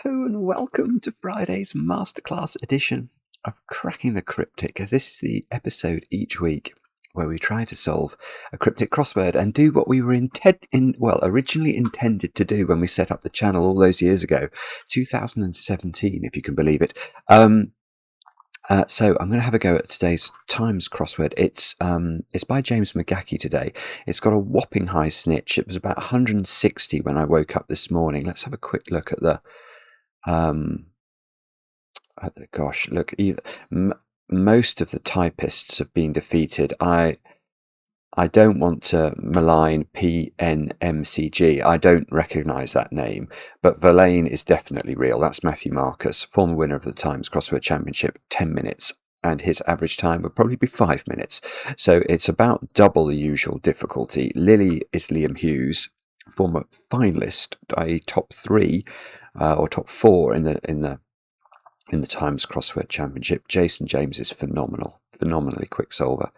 Hello and welcome to Friday's Masterclass edition of Cracking the Cryptic. This is the episode each week where we try to solve a cryptic crossword and do what we were originally intended to do when we set up the channel all those years ago, 2017, if you can believe it. So I'm going to have a go at today's Times crossword. It's by James McGaughey today. It's got a whopping high snitch. It was about 160 when I woke up this morning. Let's have a quick look at the gosh, look, most of the typists have been defeated. I don't want to malign PNMCG. I don't recognise that name, but Verlaine is definitely real. That's Matthew Marcus, former winner of the Times Crossword Championship, 10 minutes, and his average time would probably be 5 minutes. So it's about double the usual difficulty. Lily is Liam Hughes, former finalist, i.e. top 3 or top 4 in the Times Crossword Championship. Jason James is phenomenally quick solver,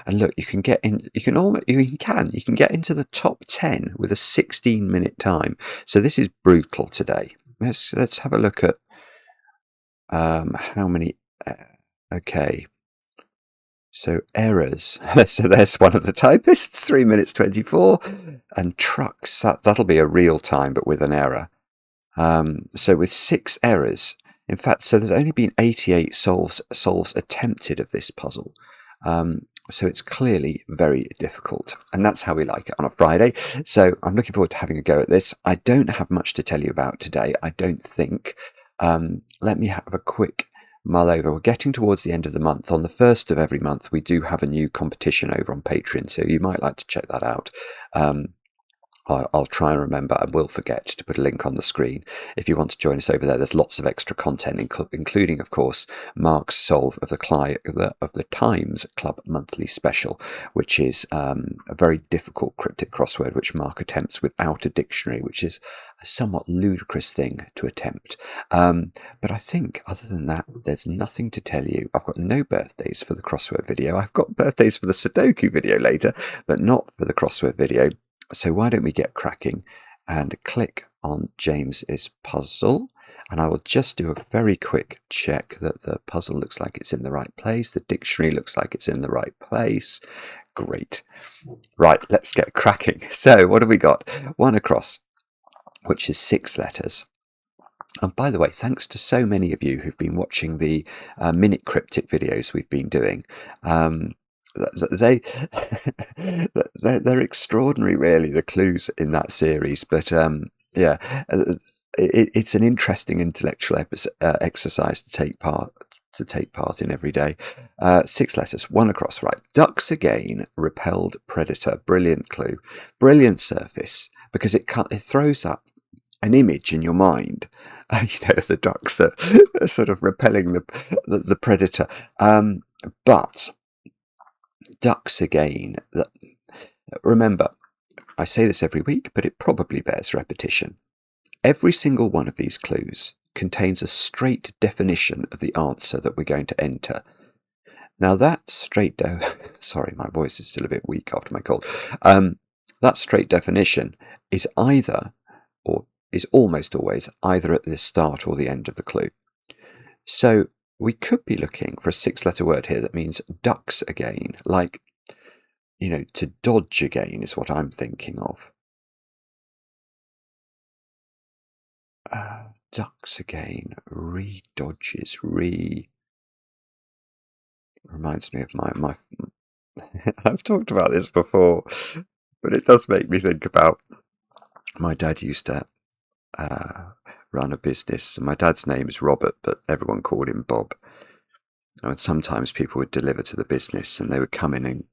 and look, you can get in. You can get into the top 10 with a 16-minute time. So this is brutal today. Let's have a look at how many. Okay, so errors. So there's one of the typists, 3 minutes 24, and trucks. That'll be a real time, but with an error. So with 6 errors. In fact, so there's only been 88 solves attempted of this puzzle. So it's clearly very difficult. And that's how we like it on a Friday. So I'm looking forward to having a go at this. I don't have much to tell you about today, I don't think. Let me have a quick mull over. We're getting towards the end of the month. On the 1st of every month, we do have a new competition over on Patreon. So you might like to check that out. I'll try and remember. I will forget to put a link on the screen. If you want to join us over there, there's lots of extra content, including, of course, Mark's solve of the Times Club monthly special, which is a very difficult cryptic crossword, which Mark attempts without a dictionary, which is a somewhat ludicrous thing to attempt. But I think, other than that, there's nothing to tell you. I've got no birthdays for the crossword video. I've got birthdays for the Sudoku video later, but not for the crossword video. So why don't we get cracking and click on James's puzzle, and I will just do a very quick check that the puzzle looks like it's in the right place. The dictionary looks like it's in the right place. Great. Right, let's get cracking. So what have we got? One across, which is 6 letters. And by the way, thanks to so many of you who've been watching the minute cryptic videos we've been doing. They're extraordinary, really, the clues in that series. But yeah, it's an interesting intellectual exercise to take part in every day. 6 letters, 1 across. Right, ducks again, repelled predator. Brilliant clue, brilliant surface, because it throws up an image in your mind. The ducks are sort of repelling the predator. But ducks again. Remember, I say this every week, but it probably bears repetition. Every single one of these clues contains a straight definition of the answer that we're going to enter. Now that sorry, my voice is still a bit weak after my cold. That straight definition is is almost always either at the start or the end of the clue. So we could be looking for a 6-letter word here that means ducks again, like, to dodge again is what I'm thinking of. Ducks again, re-dodges, reminds me of my I've talked about this before, but it does make me think about my dad used to run a business, and my dad's name is Robert, but everyone called him Bob. And sometimes people would deliver to the business, and they would come in and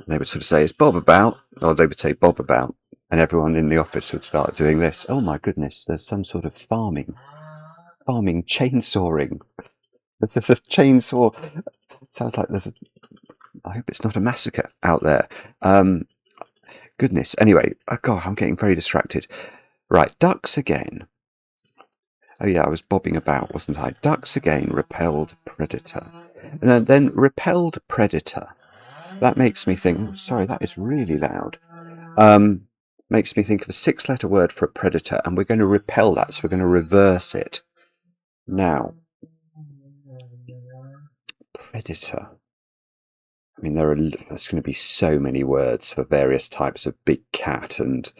they would sort of say, "Is Bob about?" Or they would say, "Bob about," and everyone in the office would start doing this. Oh my goodness, there's some sort of farming chainsawing. There's a chainsaw. Sounds like I hope it's not a massacre out there. Goodness. Anyway, God, I'm getting very distracted. Right, ducks again. Oh yeah, I was bobbing about, wasn't I? Ducks again, repelled predator. And then repelled predator. That makes me think, sorry, that is really loud. makes me think of a 6-letter word for a predator, and we're going to repel that, so we're going to reverse it. Now, predator. I mean, there's going to be so many words for various types of big cat and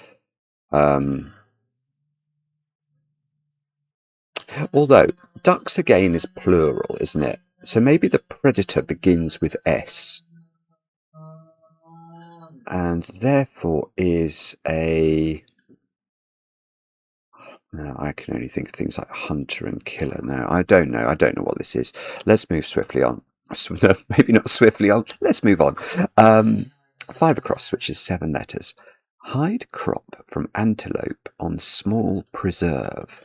although ducks again is plural, isn't it? So maybe the predator begins with S and therefore is a... No, I can only think of things like hunter and killer now. I don't know what this is. Let's move swiftly on. Maybe not swiftly on. Let's move on. 5 across, which is 7 letters. Hide crop from antelope on small preserve.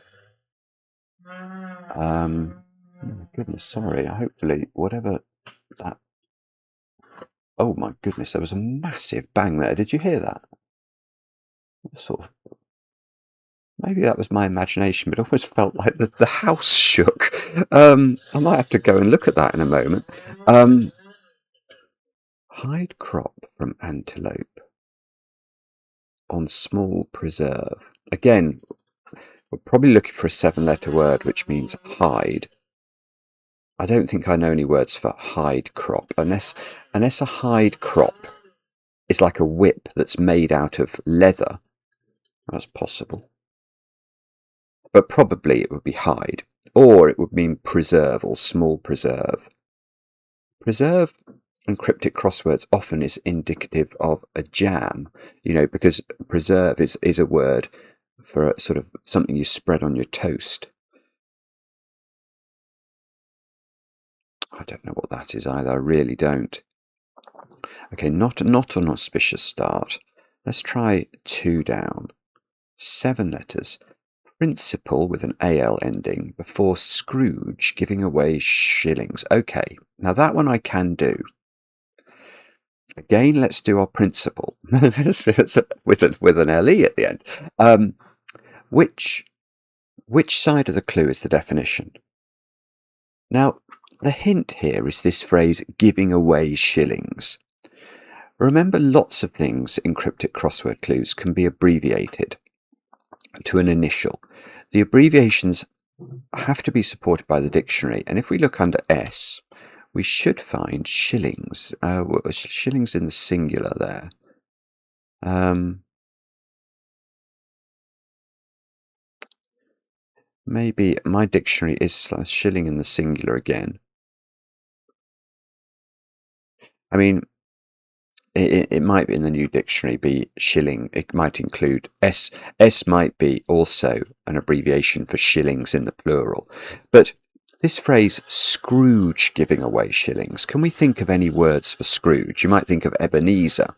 Oh my goodness, sorry. Hopefully, whatever that... Oh my goodness, there was a massive bang there. Did you hear that? Sort of... Maybe that was my imagination, but it almost felt like the house shook. I might have to go and look at that in a moment. Hide crop from antelope on small preserve. Again, we're probably looking for a 7-letter word, which means hide. I don't think I know any words for hide crop, unless a hide crop is like a whip that's made out of leather. That's possible. But probably it would be hide, or it would mean preserve or small preserve. Preserve and cryptic crosswords often is indicative of a jam, you know, because preserve is a word for a sort of something you spread on your toast. I don't know what that is either, I really don't. Okay, not an auspicious start. Let's try 2 down. 7 letters. Principal with an AL ending before Scrooge giving away shillings. Okay, now that one I can do. Again, let's do our principal with an LE at the end. Which side of the clue is the definition? Now, the hint here is this phrase, giving away shillings. Remember, lots of things in cryptic crossword clues can be abbreviated to an initial. The abbreviations have to be supported by the dictionary, and if we look under S, we should find shillings. Shillings in the singular there. Maybe my dictionary is shilling in the singular again. I mean, it might be in the new dictionary be shilling. It might include S. S might be also an abbreviation for shillings in the plural. But this phrase, Scrooge giving away shillings, can we think of any words for Scrooge? You might think of Ebenezer.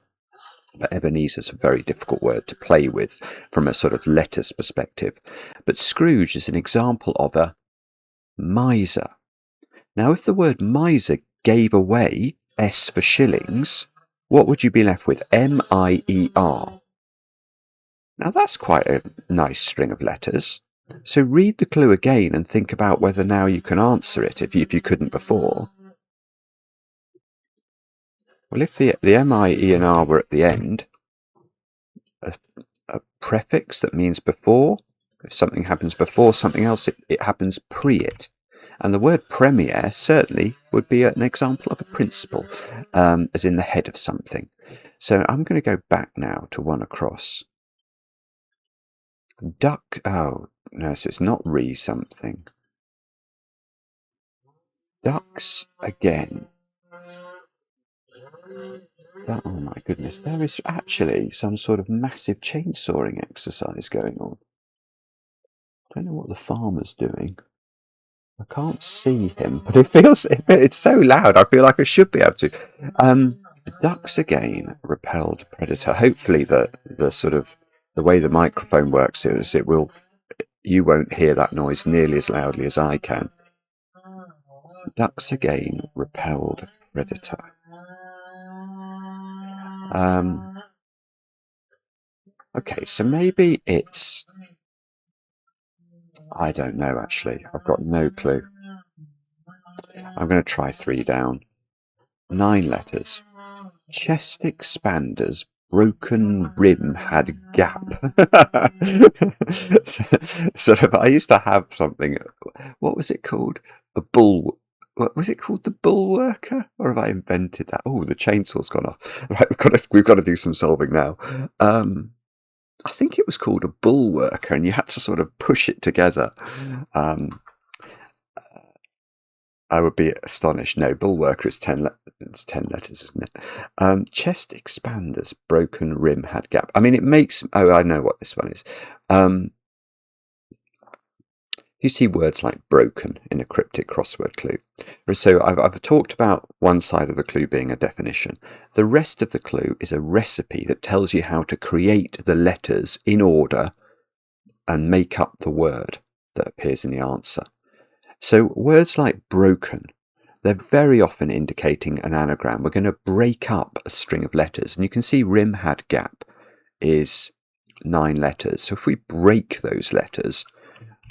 But Ebenezer is a very difficult word to play with from a sort of letters perspective. But Scrooge is an example of a miser. Now, if the word miser gave away S for shillings, what would you be left with? M-I-E-R. Now, that's quite a nice string of letters. So read the clue again and think about whether now you can answer it if you couldn't before. Well, if the M-I-E and R were at the end, a prefix that means before, if something happens before something else, it happens pre it. And the word premier certainly would be an example of a principle, as in the head of something. So I'm going to go back now to 1 across. Duck, oh, no, so it's not re something. Ducks again. Oh my goodness, there is actually some sort of massive chainsawing exercise going on. I don't know what the farmer's doing. I can't see him, but it's so loud, I feel like I should be able to. Ducks again, repelled predator. Hopefully the sort of the way the microphone works is you won't hear that noise nearly as loudly as I can. Ducks again, repelled predator. Okay, so maybe it's... I don't know, actually. I've got no clue. I'm going to try 3 down. 9 letters. Chest expanders broken rim had gap. Sort of, I used to have something, what was it called? What was it called? The bull worker? Or have I invented that? Oh, the chainsaw's gone off. Right, we've got to do some solving now. I think it was called a bull worker, and you had to sort of push it together. I would be astonished. No, bull worker is 10 letters, isn't it? Chest expanders, broken rim had gap. I mean, it makes... Oh, I know what this one is. You see words like broken in a cryptic crossword clue. So I've talked about one side of the clue being a definition. The rest of the clue is a recipe that tells you how to create the letters in order and make up the word that appears in the answer. So words like broken, they're very often indicating an anagram. We're going to break up a string of letters. And you can see rim had gap is 9 letters. So if we break those letters,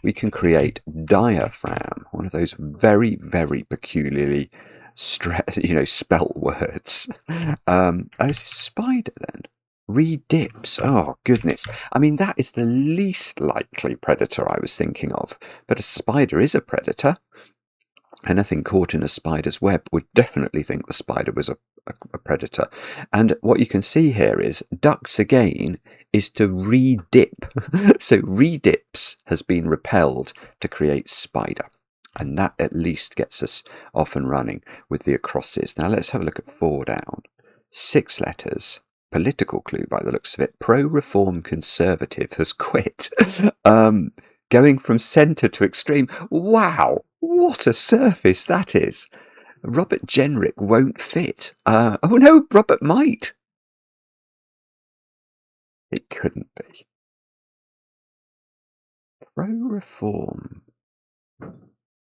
we can create diaphragm, one of those very, very peculiarly spelt words. Is it spider then? Redips. Oh, goodness. I mean, that is the least likely predator I was thinking of. But a spider is a predator. Anything caught in a spider's web would definitely think the spider was a predator. And what you can see here is ducks again is to redip. So redips has been repelled to create spider. And that at least gets us off and running with the acrosses. Now let's have a look at 4 down. 6 letters. Political clue by the looks of it. Pro-reform conservative has quit. Going from centre to extreme. Wow, what a surface that is. Robert Jenrick won't fit. Oh no, Robert might. It couldn't be. Pro-reform.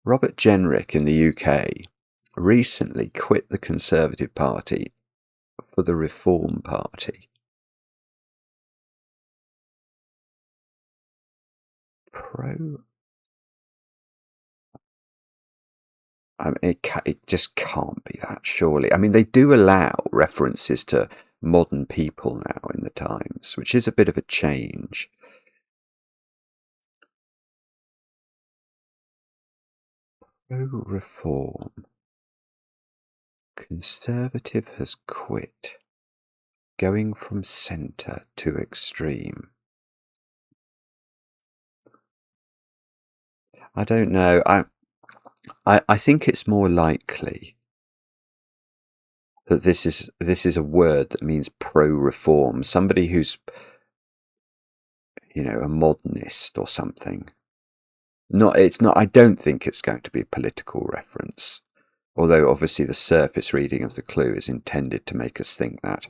Robert Jenrick in the UK recently quit the Conservative Party for the Reform Party. I mean, it just can't be that, surely. I mean, they do allow references to modern people now in the Times, which is a bit of a change. Pro-reform. Conservative has quit. Going from centre to extreme. I don't know. I think it's more likely that this is a word that means pro-reform. Somebody who's, a modernist or something. It's not. I don't think it's going to be a political reference. Although obviously the surface reading of the clue is intended to make us think that.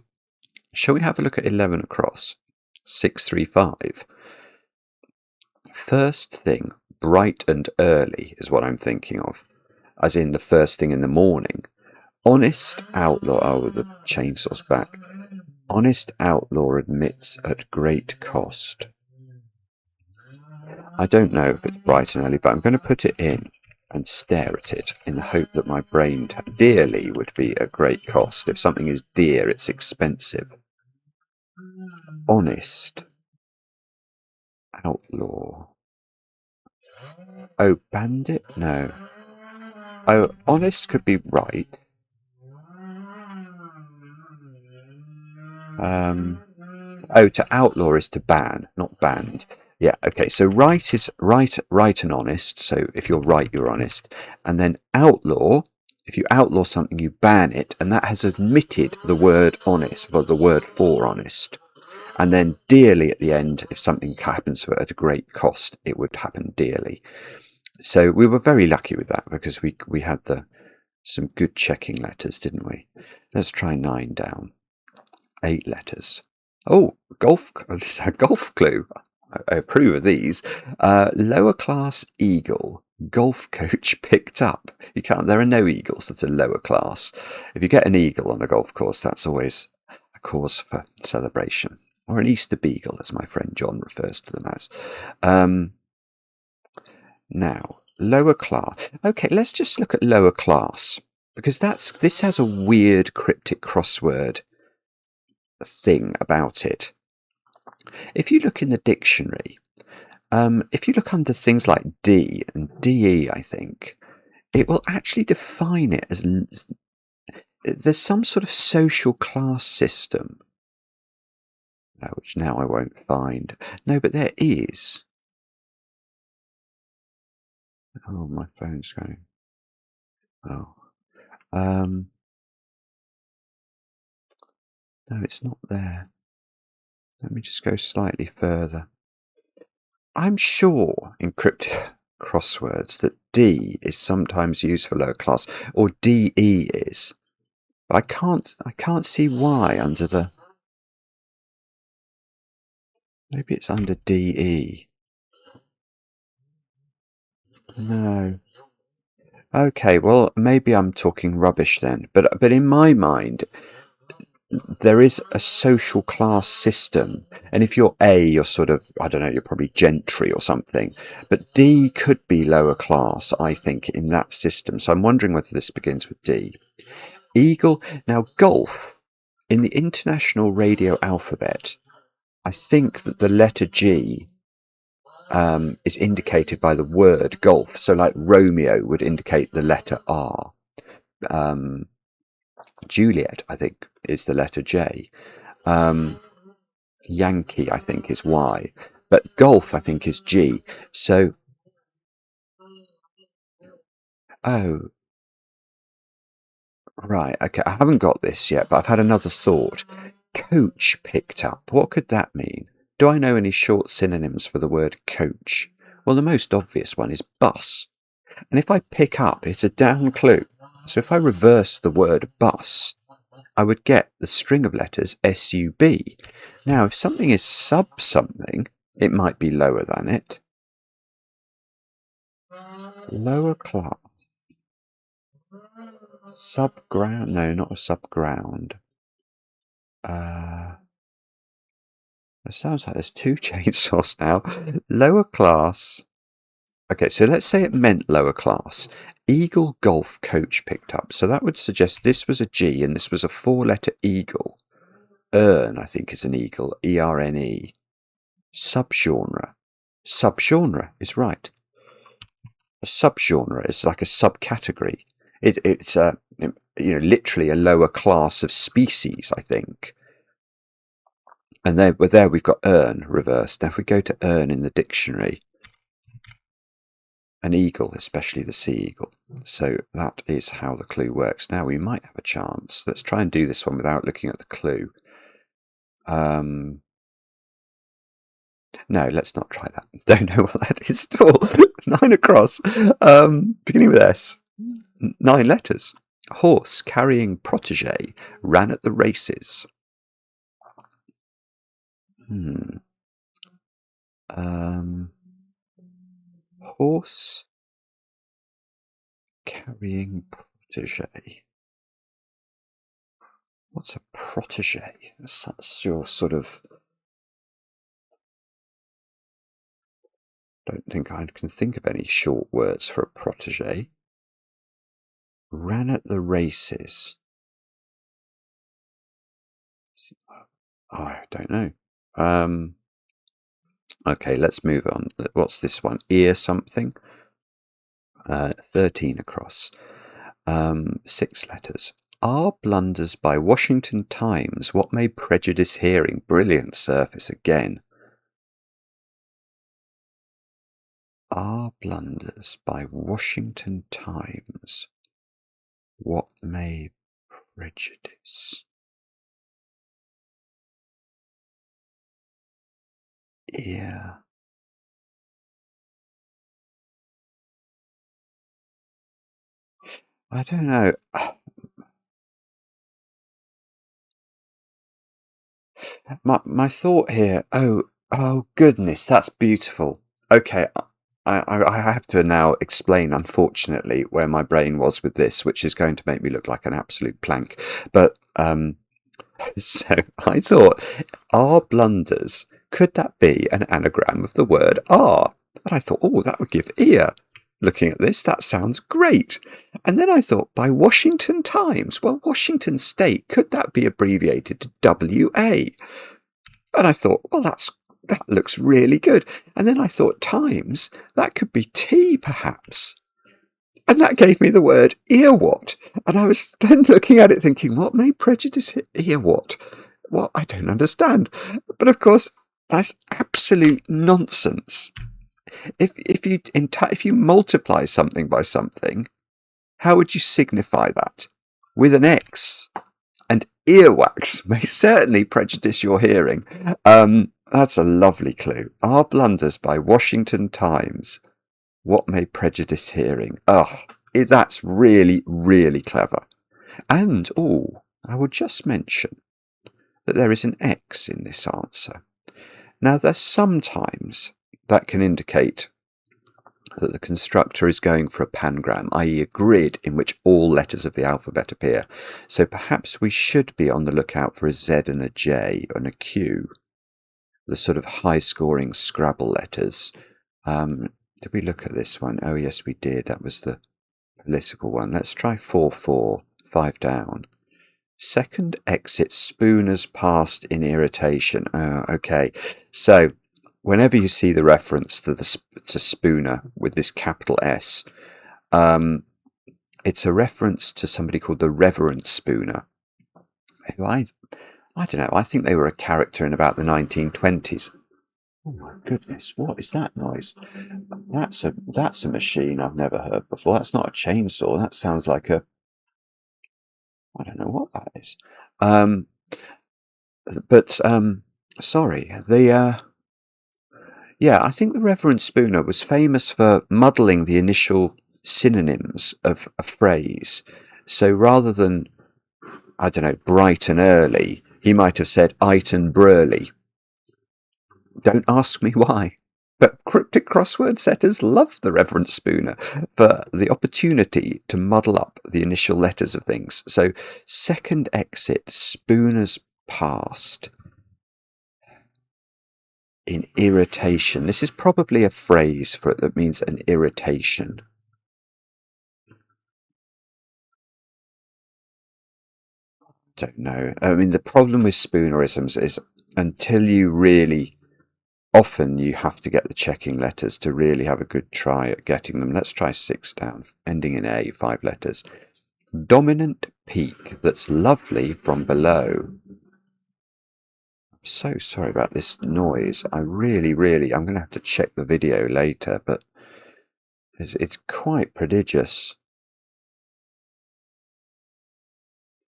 Shall we have a look at 11 across? 635. First thing, bright and early is what I'm thinking of. As in the first thing in the morning. Honest outlaw. Oh, the chainsaw's back. Honest outlaw admits at great cost. I don't know if it's bright and early, but I'm going to put it in and stare at it in the hope that my brain... Dearly would be a great cost. If something is dear, it's expensive. Honest. Outlaw. Oh, bandit? No. Oh, honest could be right. Oh, to outlaw is to ban, not banned. Yeah, okay, so right is right and honest. So if you're right, you're honest. And then outlaw, if you outlaw something, you ban it, and that has omitted the word honest, or the word for honest. And then dearly at the end, if something happens at a great cost, it would happen dearly. So we were very lucky with that because we had some good checking letters, didn't we? Let's try 9 down. 8 letters. Oh, this is a golf clue. I approve of these. Lower class eagle. Golf coach picked up. There are no eagles that are lower class. If you get an eagle on a golf course, that's always a cause for celebration. Or an Easter beagle, as my friend John refers to them as. Now, lower class. Okay, let's just look at lower class. Because this has a weird cryptic crossword thing about it. If you look in the dictionary, if you look under things like D and DE, I think, it will actually define it as there's some sort of social class system, which now I won't find. No, but there is. Oh, my phone's going. Oh. No, it's not there. Let me just go slightly further. I'm sure in cryptic crosswords that D is sometimes used for lower class, or DE is. But I can't see why under the. Maybe it's under DE. No. Okay, well, maybe I'm talking rubbish then. But in my mind, there is a social class system. And if you're A, you're sort of, I don't know, you're probably gentry or something. But D could be lower class, I think, in that system. So I'm wondering whether this begins with D. Eagle. Now, golf, in the international radio alphabet, I think that the letter G is indicated by the word golf. So like Romeo would indicate the letter R. Juliet, I think, is the letter J. Yankee, I think, is Y. But golf, I think, is G. So, oh, right, okay, I haven't got this yet, but I've had another thought. Coach picked up. What could that mean? Do I know any short synonyms for the word coach? Well, the most obvious one is bus. And if I pick up, it's a down clue. So if I reverse the word bus, I would get the string of letters SUB. Now, if something is sub something, it might be lower than it. Lower class. Subground? No, not a subground. It sounds like there's two chainsaws now. Lower class. Okay, so let's say it meant lower class. Eagle golf coach picked up. So that would suggest this was a G and this was a 4-letter eagle. Ern, I think, is an eagle. ERNE. Subgenre. Subgenre is right. A subgenre is like a subcategory. It's literally a lower class of species, I think. And there we've got ern reversed. Now if we go to ern in the dictionary, an eagle, especially the sea eagle. So that is how the clue works. Now we might have a chance. Let's try and do this one without looking at the clue. No, let's not try that. Don't know what that is at all. 9 across. Beginning with S. 9 letters. Horse carrying protege ran at the races. Horse carrying protege. What's a protege? That's your sort of. Don't think I can think of any short words for a protege. Ran at the races. Oh, I don't know. Okay, let's move on. What's this one? Ear something? 13 across. 6 letters. Are blunders by Washington Times what may prejudice hearing? Brilliant surface again. Are blunders by Washington Times what may prejudice? Yeah. I don't know. My thought here. Oh goodness, that's beautiful. Okay, I have to now explain, unfortunately, where my brain was with this, which is going to make me look like an absolute plank. But so I thought, are blunders? Could that be an anagram of the word are? And I thought, oh, that would give ear. looking at this, that sounds great. And then I thought, by Washington Times, well, Washington State, could that be abbreviated to WA? And I thought, well, that looks really good. And then I thought, Times, that could be T, perhaps. And that gave me the word earwat. And I was then looking at it thinking, what may prejudice earwat? Well, I don't understand. But of course, that's absolute nonsense. If you multiply something by something, how would you signify that? With an X. And earwax may certainly prejudice your hearing. That's a lovely clue. Our blunders by Washington Times. What may prejudice hearing? That's really, really clever. And, I would just mention that there is an X in this answer. Now, there's sometimes that can indicate that the constructor is going for a pangram, i.e. a grid in which all letters of the alphabet appear. So perhaps we should be on the lookout for a Z and a J and a Q, the sort of high-scoring Scrabble letters. Did we look at this one? Oh, yes, we did. That was the political one. Let's try 4-4, 5 down. Second exit, spooners passed in irritation. Okay. So whenever you see the reference to Spooner with this capital S, it's a reference to somebody called the Reverend Spooner, who I don't know, I think they were a character in about the 1920s. Oh my goodness, what is that noise? That's a machine I've never heard before. That's not a chainsaw. That sounds like I don't know what that is. Sorry, I think the Reverend Spooner was famous for muddling the initial synonyms of a phrase. So rather than, I don't know, bright and early, he might have said "ite and burly." Don't ask me why. But cryptic crossword setters love the Reverend Spooner for the opportunity to muddle up the initial letters of things. So, second exit, Spooner's passed in irritation. This is probably a phrase for it that means an irritation. Don't know. I mean, the problem with Spoonerisms is until you really... Often you have to get the checking letters to really have a good try at getting them. Let's try 6 down, ending in A, 5 letters. Dominant peak that's lovely from below. I'm so sorry about this noise. I'm going to have to check the video later, but it's quite prodigious.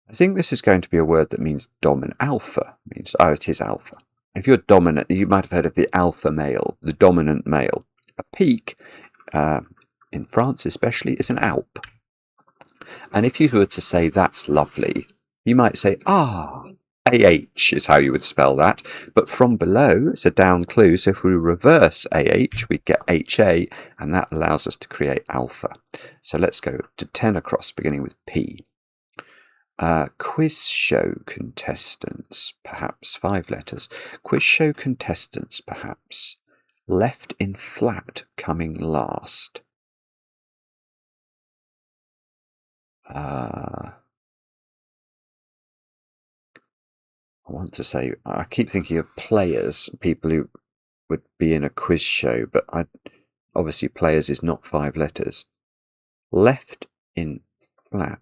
I think this is going to be a word that means dominant. Alpha means, it is alpha. If you're dominant, you might have heard of the alpha male, the dominant male. A peak, in France especially, is an Alp. And if you were to say that's lovely, you might say, AH is how you would spell that. But from below, it's a down clue. So if we reverse AH, we get HA, and that allows us to create alpha. So let's go to 10 across, beginning with P. Quiz show contestants, perhaps 5 letters. Quiz show contestants, perhaps. Left in flat, coming last. I want to say, I keep thinking of players, people who would be in a quiz show, but obviously players is not 5 letters. Left in flat.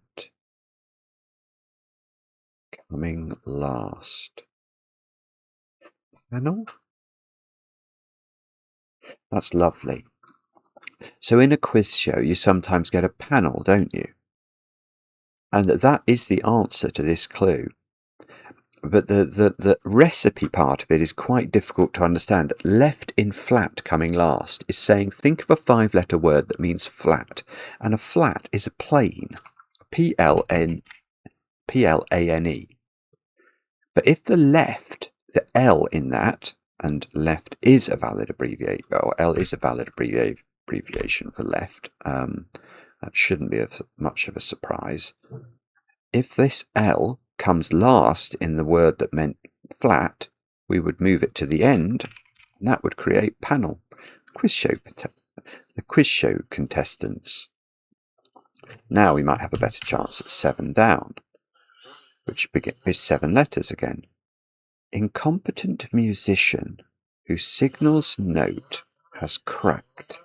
Coming last. Panel? That's lovely. So in a quiz show, you sometimes get a panel, don't you? And that is the answer to this clue. But the recipe part of it is quite difficult to understand. Left in flat coming last is saying, think of a 5-letter word that means flat. And a flat is a plane. Plane. But if the left, the L in that, and left is a valid abbreviation, or L is a valid abbreviation for left, that shouldn't be much of a surprise. If this L comes last in the word that meant flat, we would move it to the end, and that would create panel. Quiz show the quiz show contestants. Now we might have a better chance at 7 down, which is 7 letters again. Incompetent musician whose signal's note has cracked.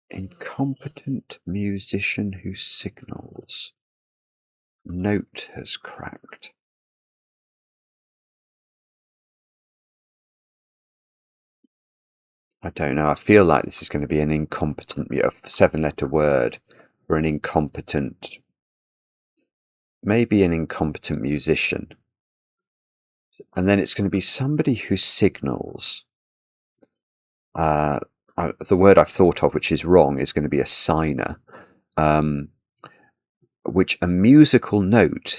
Incompetent musician whose signal's note has cracked. I don't know. I feel like this is going to be an incompetent, 7-letter word for an incompetent, maybe an incompetent musician. And then it's going to be somebody who signals. The word I've thought of, which is wrong, is going to be a signer, which a musical note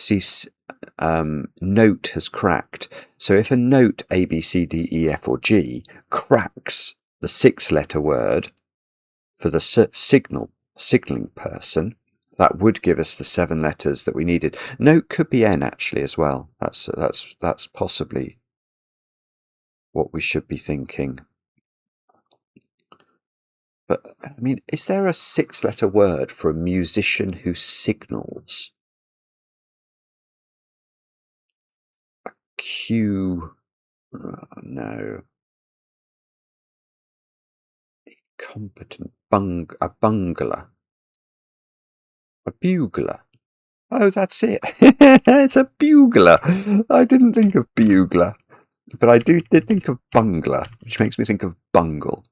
note has cracked. So if a note A, B, C, D, E, F, or G cracks the 6-letter word for the signaling person, that would give us the 7 letters that we needed. Note could be N actually as well. That's possibly what we should be thinking. But I mean, is there a 6-letter word for a musician who signals? A Q? No. Incompetent a bungler. A bugler. Oh, that's it. It's a bugler. I didn't think of bugler, but I did think of bungler, which makes me think of bungle.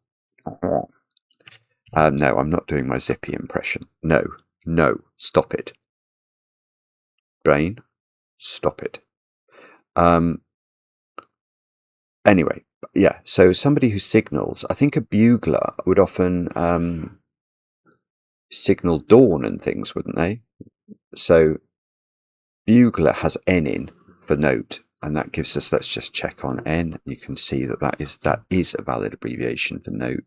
No, I'm not doing my Zippy impression. No, stop it. Brain, stop it. Anyway, yeah, so somebody who signals, I think a bugler would often signal dawn and things, wouldn't they? So bugler has N in for note, and that gives us, let's just check on N. You can see that is a valid abbreviation for note.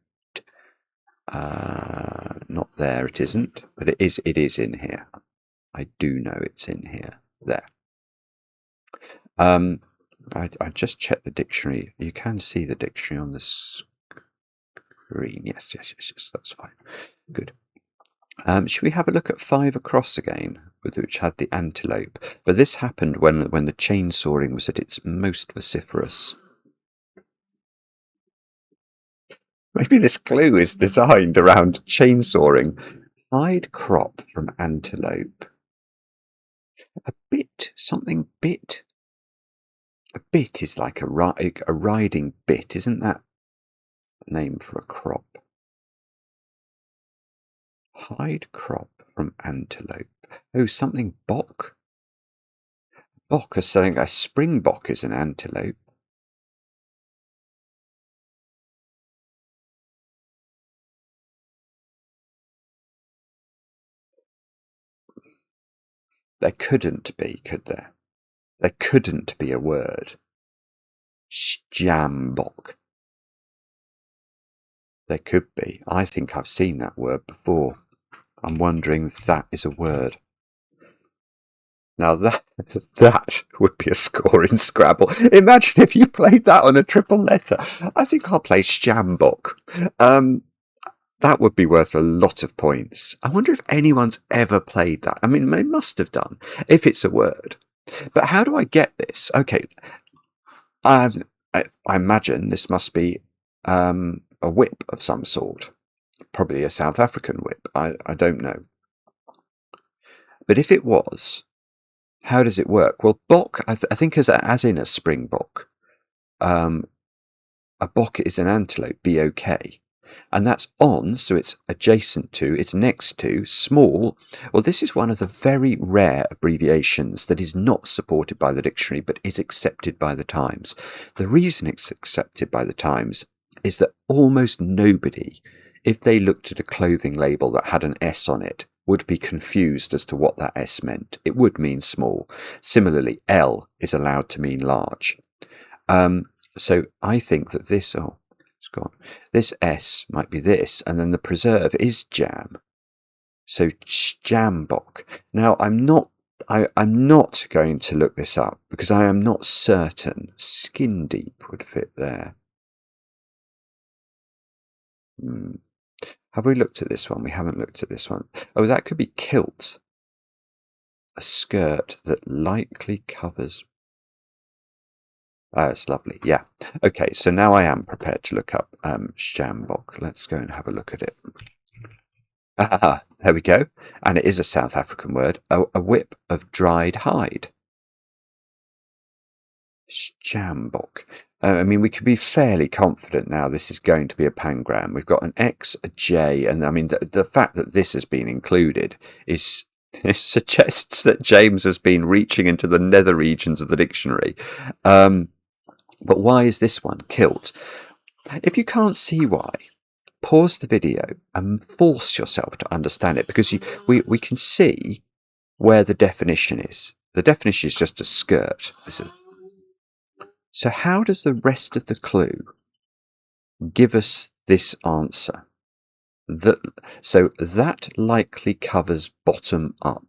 Not there, it isn't, but it is in here. I do know it's in here. There. I just checked the dictionary. You can see the dictionary on the screen. Yes, that's fine. Good. Should we have a look at 5 across again, which had the antelope? But this happened when the chainsawing was at its most vociferous. Maybe this clue is designed around chainsawing. Hide crop from antelope. A bit, something bit. A bit is like a riding bit, isn't that a name for a crop? Hide crop from antelope. Oh, something bock. Bock is saying a springbok is an antelope. There couldn't be, could there? There couldn't be a word. Sjambok. There could be. I think I've seen that word before. I'm wondering if that is a word. Now that would be a score in Scrabble. Imagine if you played that on a triple letter. I think I'll play Sjambok. That would be worth a lot of points. I wonder if anyone's ever played that. I mean, they must have done, if it's a word. But how do I get this? Okay, I imagine this must be a whip of some sort. Probably a South African whip. I don't know. But if it was, how does it work? Well, bok, I think as in a springbok. A bok is an antelope, B-O-K. And that's on, so it's adjacent to, it's next to, small. Well, this is one of the very rare abbreviations that is not supported by the dictionary, but is accepted by the Times. The reason it's accepted by the Times is that almost nobody, if they looked at a clothing label that had an S on it, would be confused as to what that S meant. It would mean small. Similarly, L is allowed to mean large. So I think that this, gone. This S might be this, and then the preserve is jam. So jambok. Now I'm not going to look this up because I am not certain. Skin deep would fit there. Have we looked at this one? We haven't looked at this one. Oh, that could be kilt. A skirt that lightly covers. Oh, it's lovely. Yeah. Okay, so now I am prepared to look up sjambok. Let's go and have a look at it. Ah, there we go. And it is a South African word. A whip of dried hide. Sjambok. I mean, we can be fairly confident now this is going to be a pangram. We've got an X, a J, and I mean, the fact that this has been included is it suggests that James has been reaching into the nether regions of the dictionary. But why is this one kilt? If you can't see why, pause the video and force yourself to understand it, because we can see where the definition is. The definition is just a skirt. So how does the rest of the clue give us this answer? So that likely covers bottom up.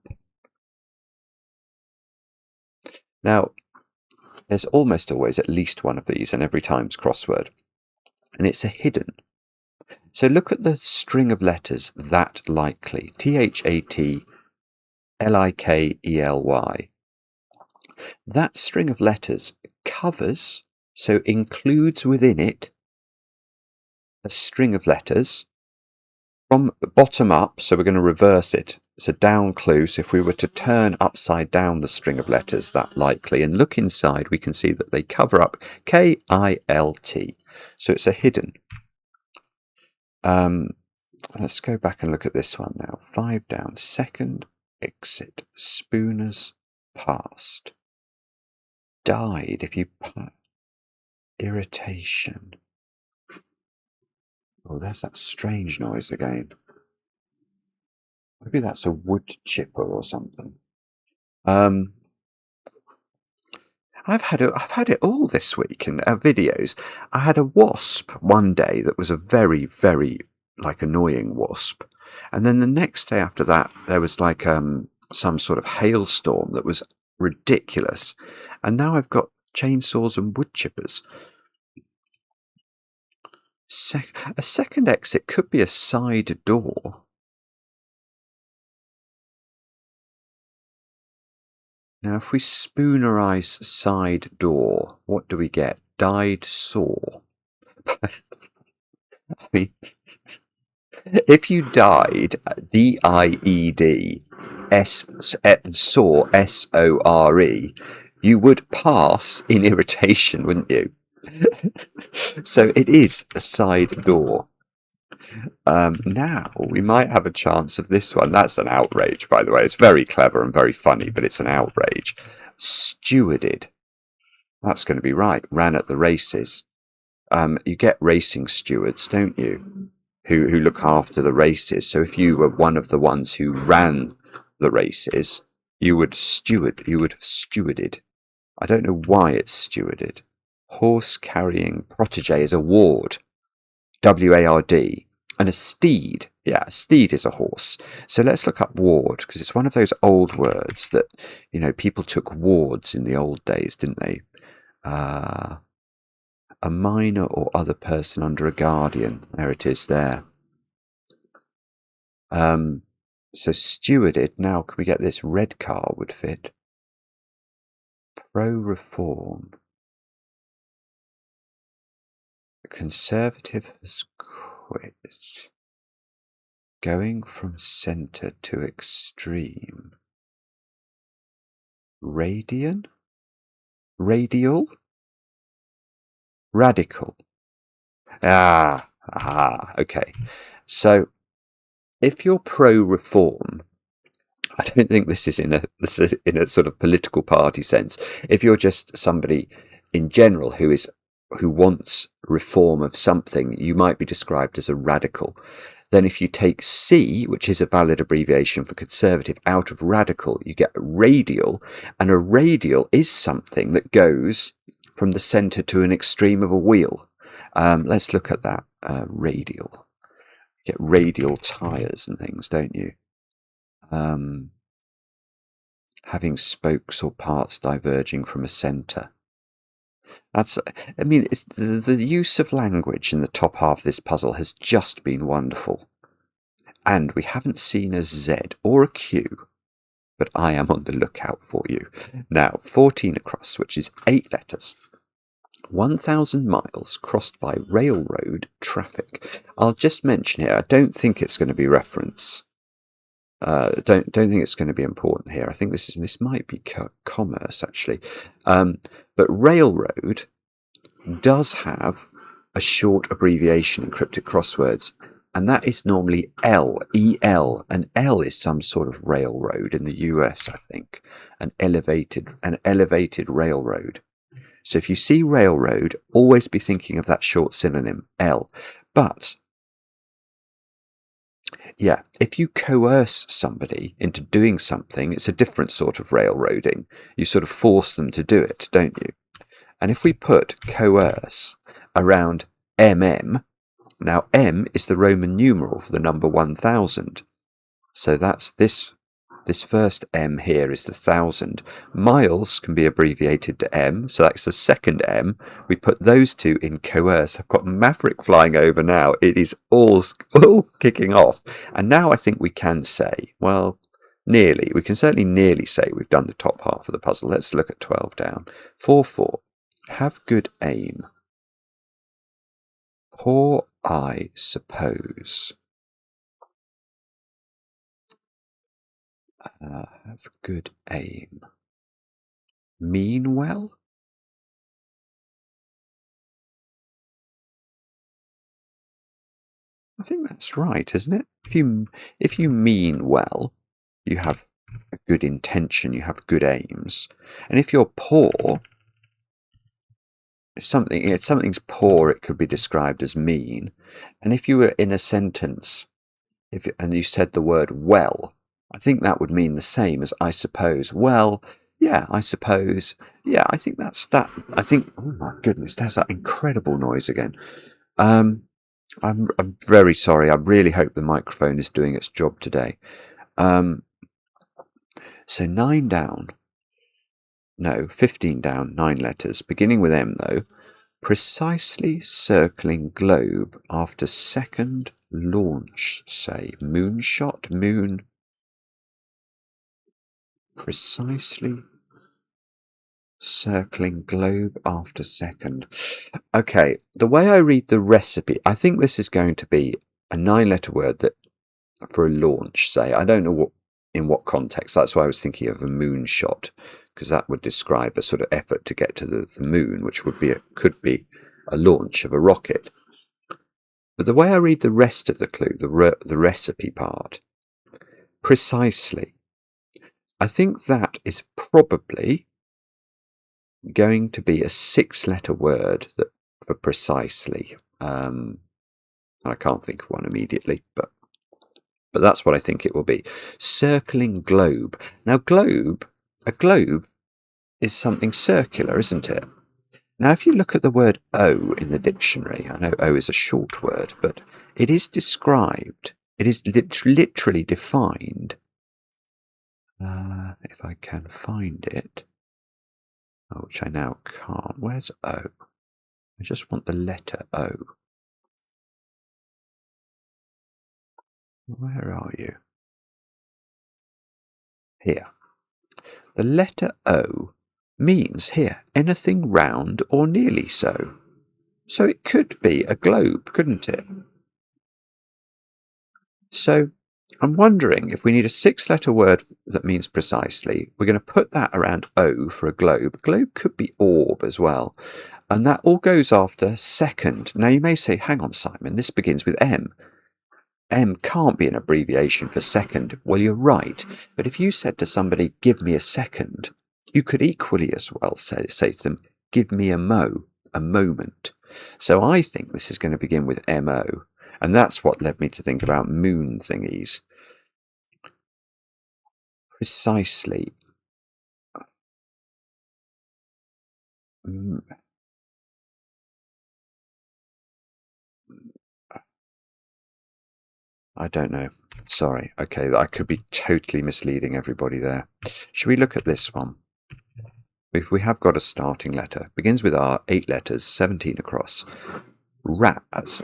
Now, there's almost always at least one of these in every Times crossword, and it's a hidden. So look at the string of letters that likely, THATLIKELY. That string of letters covers, so includes within it, a string of letters from bottom up, so we're going to reverse it. It's a down clue, so if we were to turn upside down the string of letters that likely and look inside, we can see that they cover up KILT. So it's a hidden. Let's go back and look at this one now. 5 down, second exit, spooners past. Died if you irritation. Oh, there's that strange noise again. Maybe that's a wood chipper or something. I've had it all this week in videos. I had a wasp one day that was a very, very annoying wasp, and then the next day after that there was some sort of hailstorm that was ridiculous, and now I've got chainsaws and wood chippers. A second exit could be a side door. Now, if we spoonerize side door, what do we get? Died saw. I mean, if you died, D-I-E-D, saw, S-O-R-E, you would pass in irritation, wouldn't you? So it is a side door. Now we might have a chance of this one. That's an outrage, by the way. It's very clever and very funny, but it's an outrage. Stewarded. That's going to be right. Ran at the races. You get racing stewards, don't you? Who look after the races. So if you were one of the ones who ran the races, you would have stewarded. I don't know why it's stewarded. Horse carrying protege is a ward. W-A-R-D. And a steed. Yeah, a steed is a horse. So let's look up ward, because it's one of those old words that, people took wards in the old days, didn't they? A minor or other person under a guardian. There it is there. So stewarded. Now, can we get this? Red car would fit. Pro-reform. Conservative has quit. Going from centre to extreme. Radian? Radial? Radical. Okay. So, if you're pro-reform, I don't think this is in a sort of political party sense. If you're just somebody in general who wants reform of something, you might be described as a radical. Then if you take C, which is a valid abbreviation for conservative, out of radical, you get radial, and a radial is something that goes from the centre to an extreme of a wheel. Let's look at that. Radial. You get radial tyres and things, don't you? Having spokes or parts diverging from a centre. That's, I mean, it's, the use of language in the top half of this puzzle has just been wonderful. And we haven't seen a Z or a Q, but I am on the lookout for you. Now, 14 across, which is 8 letters. 1,000 miles crossed by railroad traffic. I'll just mention here, I don't think it's going to be reference. Don't think it's going to be important here. I think this might be commerce actually. But railroad does have a short abbreviation in cryptic crosswords, and that is normally L, E-L, and L is some sort of railroad in the US, I think, an elevated railroad. So if you see railroad, always be thinking of that short synonym, L. But, yeah, if you coerce somebody into doing something, it's a different sort of railroading. You sort of force them to do it, don't you? And if we put coerce around MM, now M is the Roman numeral for the number 1000. So that's this first M here is the 1000. Miles can be abbreviated to M, so that's the second M. We put those two in coerce. I've got Maverick flying over now. It is all kicking off. And now I think we can say, well, nearly. We can certainly nearly say we've done the top half of the puzzle. Let's look at 12 down. 4-4. Have good aim. Poor I suppose. Have good aim. Mean well? I think that's right, isn't it? If you mean well, you have a good intention, you have good aims. And if you're poor, if something's poor, it could be described as mean. And if you were in a sentence, and you said the word well, I think that would mean the same as I suppose. Well, yeah, I suppose. Yeah, I think that's that. I think, oh my goodness, there's that incredible noise again. I'm very sorry. I really hope the microphone is doing its job today. So 9 down. No, 15 down, 9 letters. Beginning with M though. Precisely circling globe after second launch, say. Moonshot, moon. Precisely circling globe after second. Okay, the way I read the recipe, I think this is going to be a 9-letter word that for a launch, say. I don't know in what context. That's why I was thinking of a moonshot, because that would describe a sort of effort to get to the moon, which could be a launch of a rocket. But the way I read the rest of the clue, the recipe part, precisely, I think that is probably going to be a 6-letter word for precisely. I can't think of one immediately, but that's what I think it will be. Circling globe. Now, a globe is something circular, isn't it? Now, if you look at the word O in the dictionary, I know O is a short word, but it is described, it is literally defined. If I can find it, which I now can't. Where's O? I just want the letter O. Where are you? Here. The letter O means here anything round or nearly so. So it could be a globe, couldn't it? So I'm wondering if we need a 6-letter word that means precisely, we're going to put that around O for a globe. Globe could be orb as well. And that all goes after second. Now you may say, hang on, Simon, this begins with M. M can't be an abbreviation for second. Well, you're right. But if you said to somebody, give me a second, you could equally as well say to them, give me a moment. So I think this is going to begin with M-O. And that's what led me to think about moon thingies. Precisely. I don't know. Sorry. Okay, I could be totally misleading everybody there. Should we look at this one? if we have got a starting letter, begins with R, 8 letters, 17 across. Bats.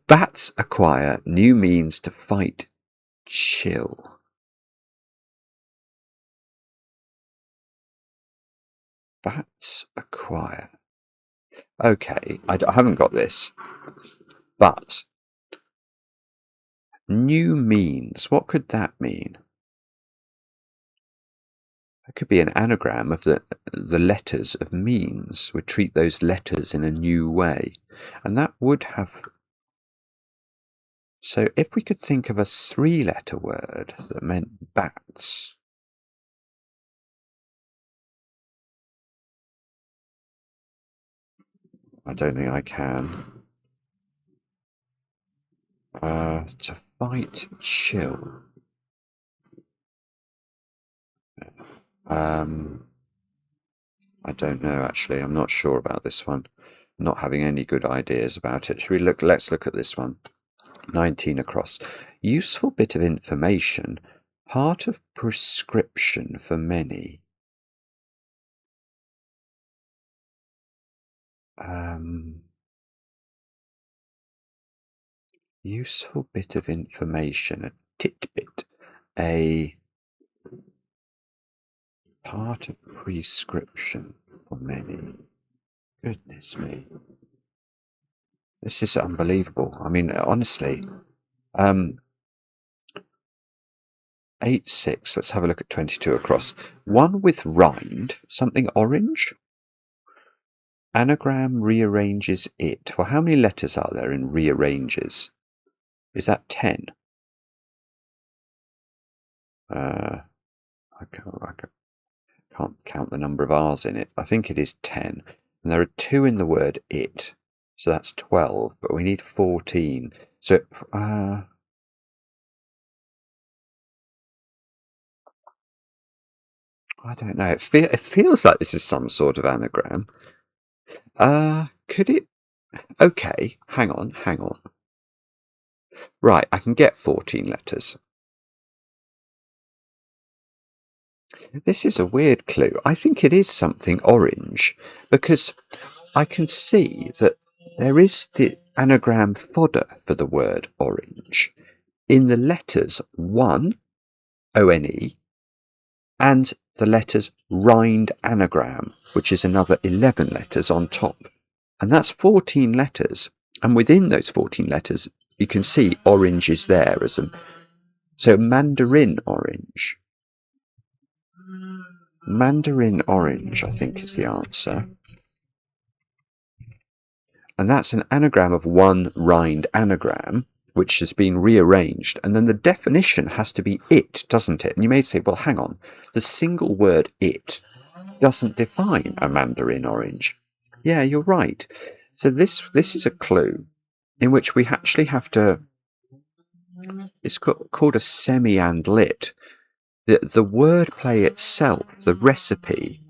Bats acquire new means to fight chill. Bats acquire. Okay, I haven't got this. But new means, what could that mean? It could be an anagram of the letters of means. We treat those letters in a new way. And that would have... So if we could think of a 3-letter word that meant bats... I don't think I can. To fight chill. I don't know, actually. I'm not sure about this one. Not having any good ideas about it. Should we look? Let's look at this one. 19 across. Useful bit of information. Part of prescription for many. Useful bit of information. A tidbit. A part of prescription for many. Goodness me. This is unbelievable. I mean, honestly. 8, 6. Let's have a look at 22 across. One with rind. Something orange. Anagram rearranges it. Well, how many letters are there in rearranges? Is that 10? I can't count the number of R's in it. I think it is 10. And there are 2 in the word it. So that's 12, but we need 14. So I don't know. It feels like this is some sort of anagram. Could it... Okay, hang on. Right, I can get 14 letters. This is a weird clue. I think it is something orange, because I can see that there is the anagram fodder for the word orange in the letters 1, O-N-E, and the letters rind anagram, which is another 11 letters on top. And that's 14 letters. And within those 14 letters, you can see orange is there as a... So mandarin orange. Mandarin orange, I think, is the answer. And that's an anagram of one rind anagram, which has been rearranged. And then the definition has to be it, doesn't it? And you may say, well, hang on. The single word it doesn't define a mandarin orange. Yeah, you're right. So this is a clue in which we actually have to... It's called a semi-and lit. The wordplay itself, the recipe,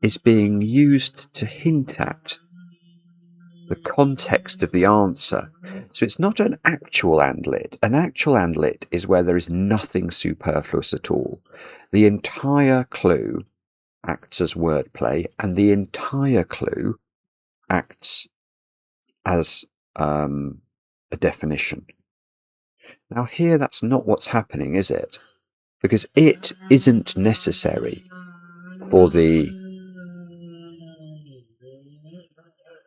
is being used to hint at the context of the answer. So it's not an actual and lit. An actual and lit is where there is nothing superfluous at all. The entire clue acts as wordplay, and the entire clue acts as a definition. Now here that's not what's happening, is it? Because it isn't necessary for the...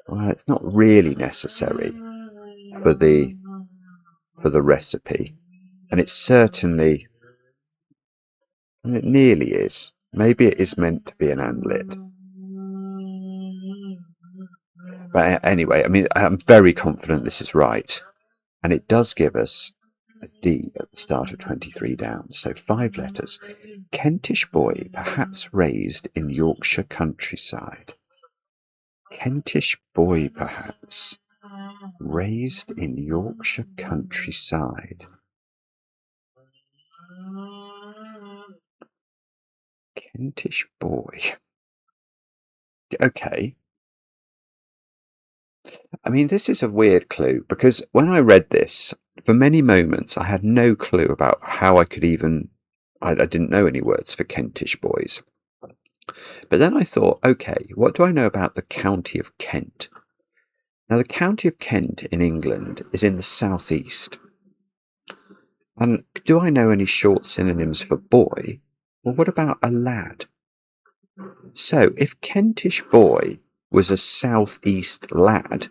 Well, it's not really necessary for the recipe. And it's certainly... And it nearly is. Maybe it is meant to be an and lit. But anyway, I mean, I'm very confident this is right. And it does give us a D at the start of 23 down. So 5 letters. Kentish boy, perhaps raised in Yorkshire countryside. Kentish boy, perhaps raised in Yorkshire countryside. Kentish boy. Okay. I mean, this is a weird clue, because when I read this, for many moments I had no clue about how I could even... I didn't know any words for Kentish boys. But then I thought, okay, what do I know about the county of Kent? Now, the county of Kent in England is in the southeast. And do I know any short synonyms for boy? Well, what about a lad? So, if Kentish boy was a southeast lad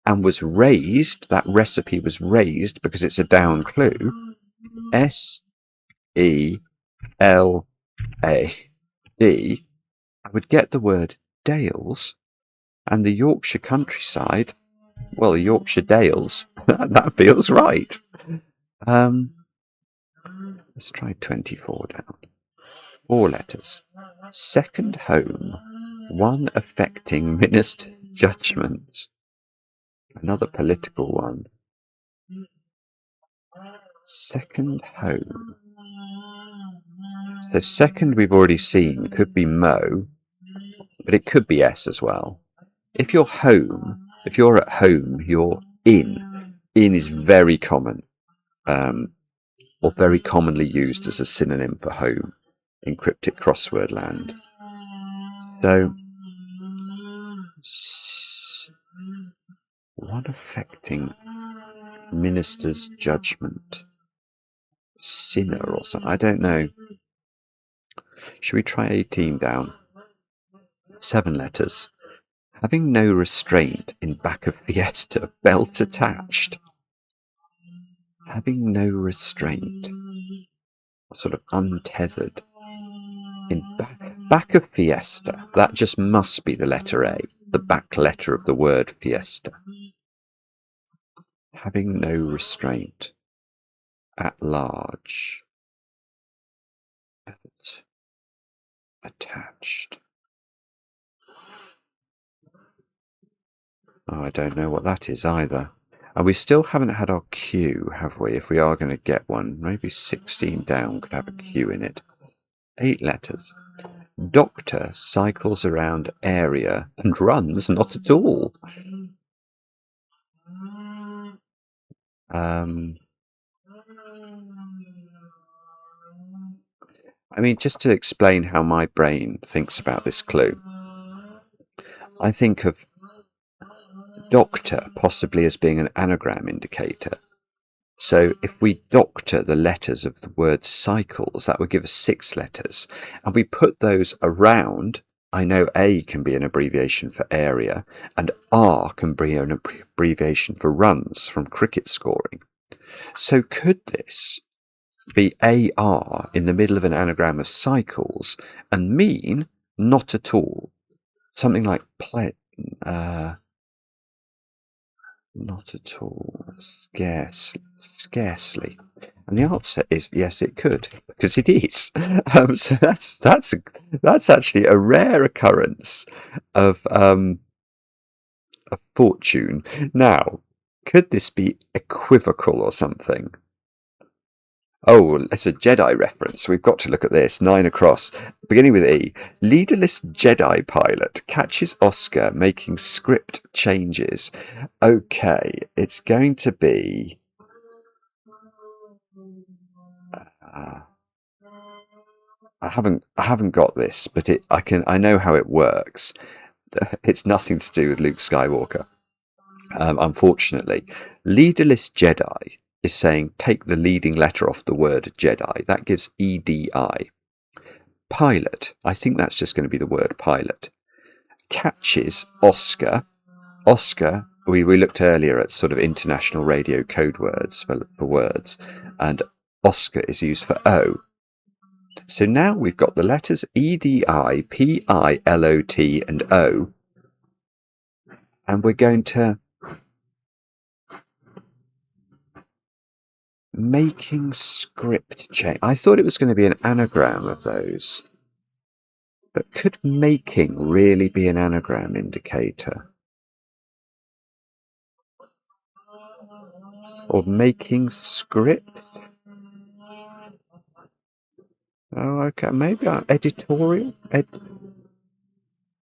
and was raised, that recipe was raised because it's a down clue, SELAD, I would get the word Dales, and the Yorkshire countryside, well, the Yorkshire Dales, that feels right. Let's try 24 down. 4 letters. Second home, one affecting minister judgments. Another political one. Second home. So second we've already seen could be Mo, but it could be S as well. If you're home, if you're at home, you're in. In is very common, or very commonly used as a synonym for home in cryptic crossword land. So, one affecting minister's judgment. Sinner or something. I don't know. Should we try 18 down? 7 letters. Having no restraint in back of Fiesta, belt attached. Having no restraint. Sort of untethered. In back of Fiesta. That just must be the letter A. The back letter of the word Fiesta. Having no restraint. At large. Belt attached. Oh, I don't know what that is either. And we still haven't had our Q, have we? If we are going to get one, maybe 16 down could have a Q in it. 8 letters. Doctor cycles around area and runs not at all. I mean, just to explain how my brain thinks about this clue, I think of doctor possibly as being an anagram indicator. So if we doctor the letters of the word cycles, that would give us 6 letters. And we put those around. I know A can be an abbreviation for area, and R can be an abbreviation for runs from cricket scoring. So could this be AR in the middle of an anagram of cycles and mean not at all? Something like not at all, scarcely. And the answer is yes, it could, because it is. So that's actually a rare occurrence of fortune. Now, could this be equivocal or something? Oh, it's a Jedi reference. We've got to look at this. 9 across. Beginning with E. Leaderless Jedi pilot catches Oscar making script changes. Okay, it's going to be... I haven't got this, but I know how it works. It's nothing to do with Luke Skywalker. Unfortunately, leaderless Jedi is saying take the leading letter off the word Jedi. That gives EDI. Pilot, I think that's just going to be the word pilot. Catches Oscar. Oscar, we looked earlier at sort of international radio code words for words, and Oscar is used for O. So now we've got the letters EDI, PILOT, and O, and we're going to making script change. I thought it was going to be an anagram of those. But could making really be an anagram indicator? Or making script? Oh, okay. Maybe editorial?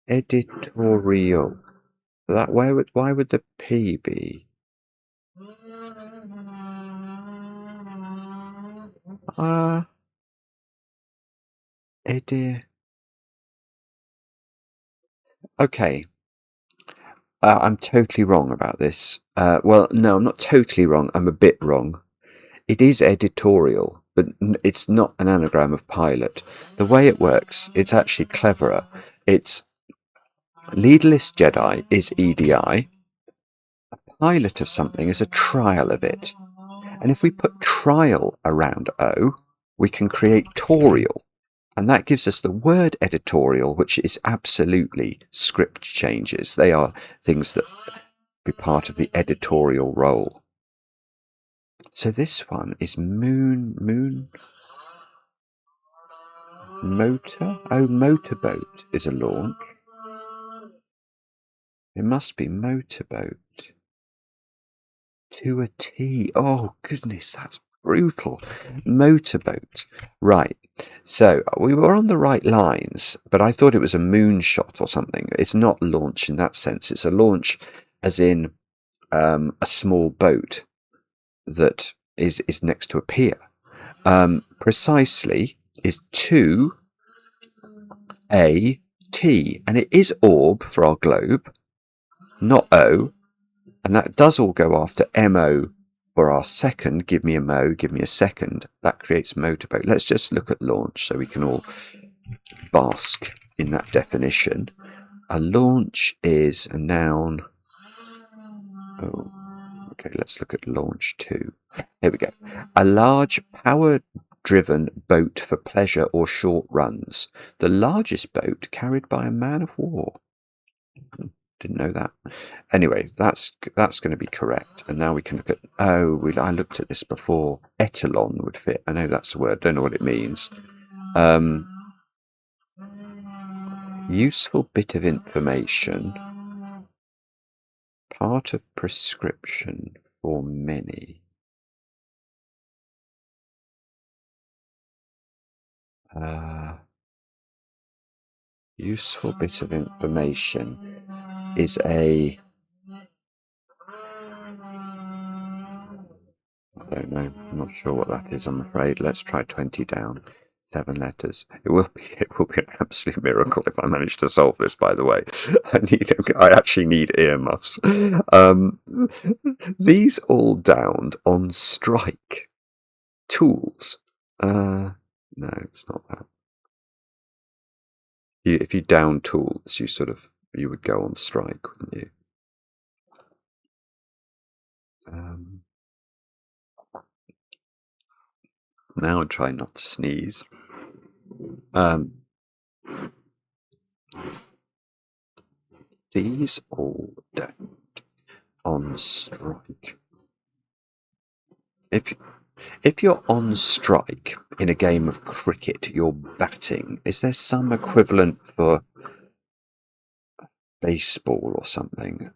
Editorial. That why would the P be? Okay. I'm totally wrong about this. Well, no, I'm not totally wrong. I'm a bit wrong. It is editorial, but it's not an anagram of pilot. The way it works, it's actually cleverer. It's leaderless Jedi is EDI. A pilot of something is a trial of it. And if we put trial around O, we can create torial. And that gives us the word editorial, which is absolutely script changes. They are things that be part of the editorial role. So this one is motor. Oh, motorboat is a launch. It must be motorboat. To a T. Oh, goodness, that's brutal. Motorboat. Right. So we were on the right lines, but I thought it was a moonshot or something. It's not launch in that sense. It's a launch as in a small boat that is next to a pier. Precisely is to a T, and it is orb for our globe, not O. And that does all go after MO for our second. Give me a mo, give me a second. That creates motorboat. Let's just look at launch so we can all bask in that definition. A launch is a noun. Oh, okay, let's look at launch 2. Here we go. A large power-driven boat for pleasure or short runs. The largest boat carried by a man of war. Didn't know that. Anyway, that's going to be correct. And now we can look at, I looked at this before. Etalon would fit. I know that's a word. Don't know what it means. Useful bit of information. Part of prescription for many. Useful bit of information is a... I don't know. I'm not sure what that is, I'm afraid. Let's try 20 down. 7 letters. It will be an absolute miracle if I manage to solve this, by the way. I actually need earmuffs. These all downed on strike. Tools. No, it's not that. If you down tools, you would go on strike, wouldn't you? Now I'm trying not to sneeze. These all down on strike. If you're on strike in a game of cricket, you're batting. Is there some equivalent for baseball or something?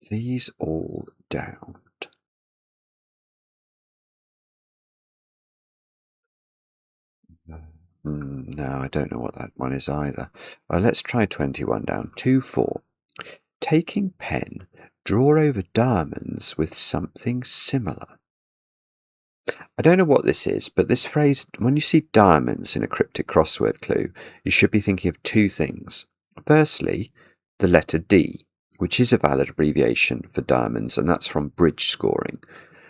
These all down. No, I don't know what that one is either. Let's try 21 down. 2-4. Taking pen, draw over diamonds with something similar. I don't know what this is, but this phrase, when you see diamonds in a cryptic crossword clue, you should be thinking of 2 things. Firstly, the letter D, which is a valid abbreviation for diamonds, and that's from bridge scoring.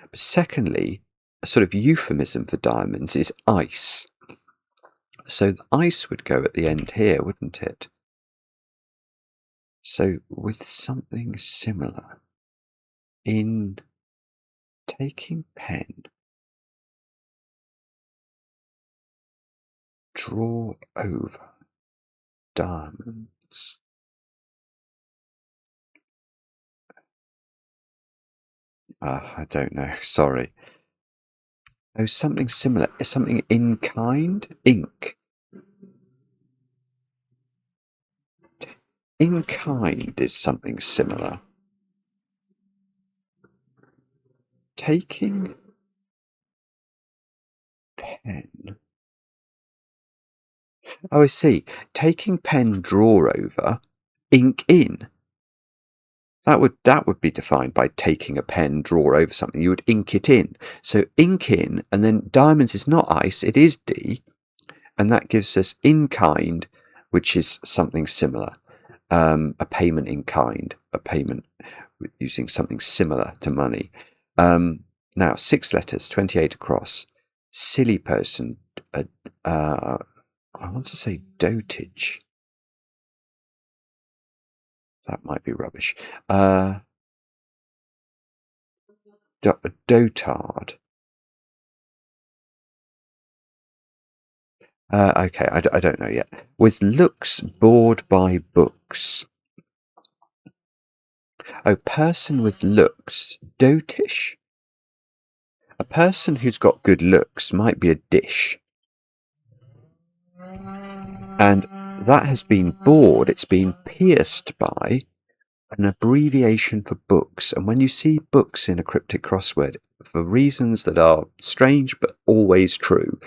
But secondly, a sort of euphemism for diamonds is ice. So the ice would go at the end here, wouldn't it? So with something similar, in taking pen, draw over diamonds. I don't know, sorry. Oh, something similar. Something in kind? Ink. In kind is something similar. Taking pen. Oh, I see. Taking pen, draw over, ink in. That would be defined by taking a pen, draw over something. You would ink it in. So ink in, and then diamonds is not ice, it is D, and that gives us in kind, which is something similar. a payment in kind, a payment using something similar to money. Now, 6 letters, 28 across. Silly person, I want to say dotage. That might be rubbish. Dotard. Okay, I don't know yet. With looks bored by books. Oh, person with looks. Dotish? A person who's got good looks might be a dish. And that has been bored. It's been pierced by an abbreviation for books. And when you see books in a cryptic crossword, for reasons that are strange but always true,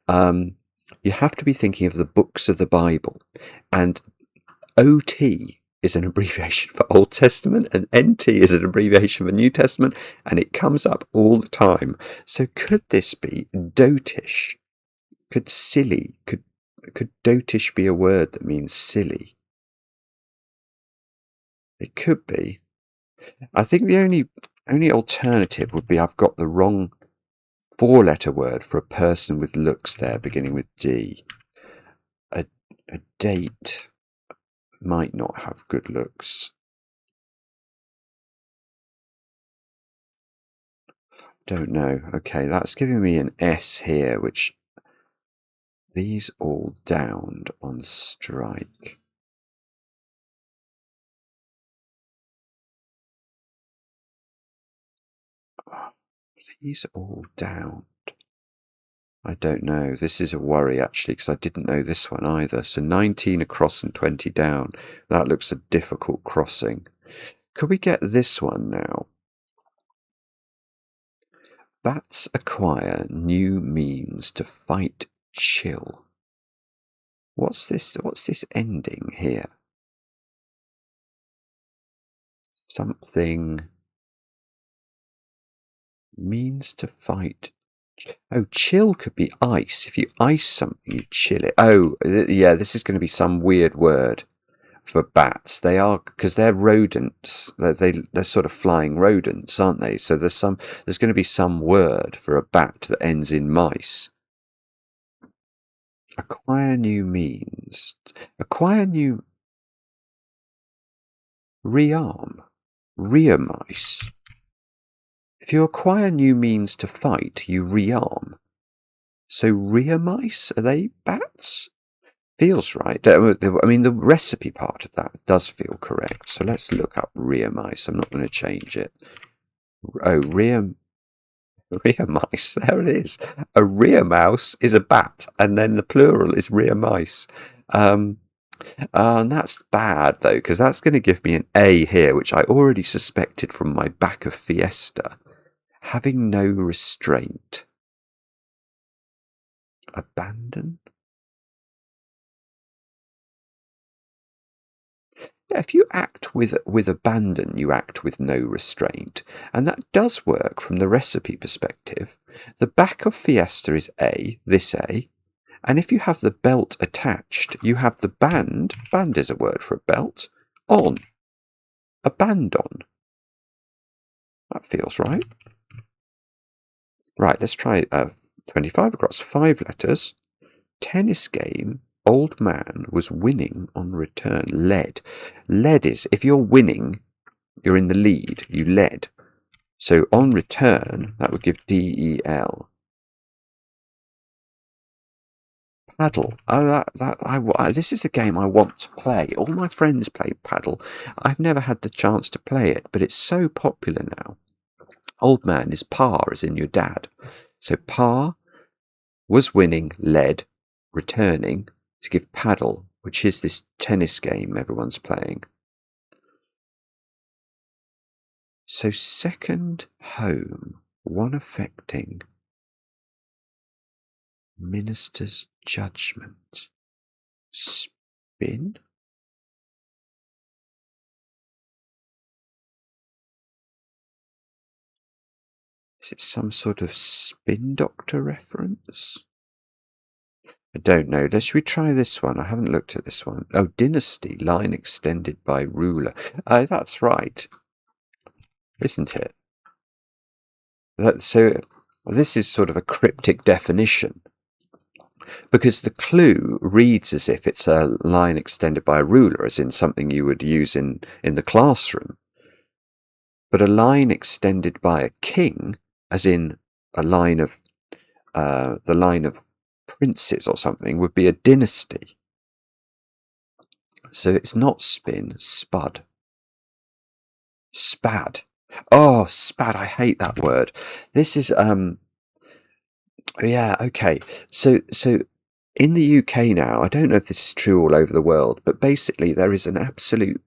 you have to be thinking of the books of the Bible. And OT is an abbreviation for Old Testament, and NT is an abbreviation for New Testament, and it comes up all the time. So could this be dotish? Could silly, could dotish be a word that means silly? It could be. I think the only alternative would be I've got the wrong 4-letter word for a person with looks there, beginning with D. A date might not have good looks. Don't know. Okay, that's giving me an S here, which these all downed on strike. These all downed. I don't know. This is a worry, actually, because I didn't know this one either. So 19 across and 20 down. That looks a difficult crossing. Could we get this one now? Bats acquire new means to fight chill. What's this ending here? Something means to fight. Oh, chill could be ice. If you ice something, you chill it. Oh, yeah, this is going to be some weird word for bats. They are, because they're rodents. They're sort of flying rodents, aren't they? So there's going to be some word for a bat that ends in mice. Acquire new means. Acquire new. Rearm. Rear mice. If you acquire new means to fight, you rearm. So rear mice, are they bats? Feels right. I mean, the recipe part of that does feel correct. So let's look up rear mice. I'm not going to change it. Oh, rear mice. There it is. A rear mouse is a bat, and then the plural is rear mice. And that's bad, though, because that's going to give me an A here, which I already suspected from my back of Fiesta. Having no restraint. Abandon? Yeah, if you act with abandon, you act with no restraint. And that does work from the recipe perspective. The back of Fiesta is A, this A. And if you have the belt attached, you have the band is a word for a belt, on. A band on. That feels right. Right, let's try 25 across, 5 letters. Tennis game, old man was winning on return. Led. Led is, if you're winning, you're in the lead, you led. So on return, that would give DEL. Paddle. Oh, this is a game I want to play. All my friends play paddle. I've never had the chance to play it, but it's so popular now. Old man is pa, as in your dad. So pa was winning, led, returning to give paddle, which is this tennis game everyone's playing. So second home, one affecting minister's judgment. Spin? Is it some sort of spin doctor reference? I don't know. Should we try this one? I haven't looked at this one. Oh, dynasty, line extended by ruler. That's right, isn't it? So this is sort of a cryptic definition, because the clue reads as if it's a line extended by a ruler, as in something you would use in the classroom. But a line extended by a king, as in a line of the line of princes or something, would be a dynasty. So it's not spin, spud. Spad. Oh, spad, I hate that word. This is yeah, okay. So in the UK now, I don't know if this is true all over the world, but basically there is an absolute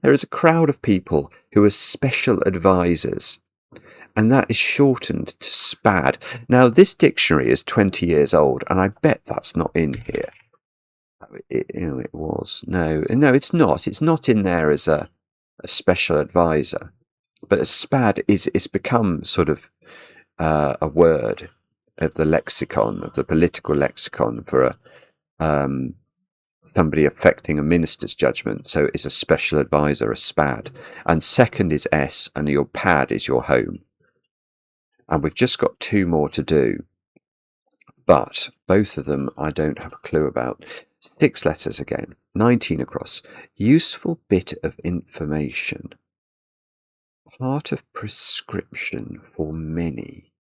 there is a crowd of people who are special advisors, and that is shortened to SPAD. Now, this dictionary is 20 years old, and I bet that's not in here. It was. No, it's not. It's not in there as a special advisor. But a SPAD is become sort of a word of the lexicon, of the political lexicon, for somebody affecting a minister's judgment. So it's a special advisor, a SPAD. And second is S, and your pad is your home. And we've just got 2 more to do. But both of them I don't have a clue about. 6 letters again, 19 across. Useful bit of information. Part of prescription for many.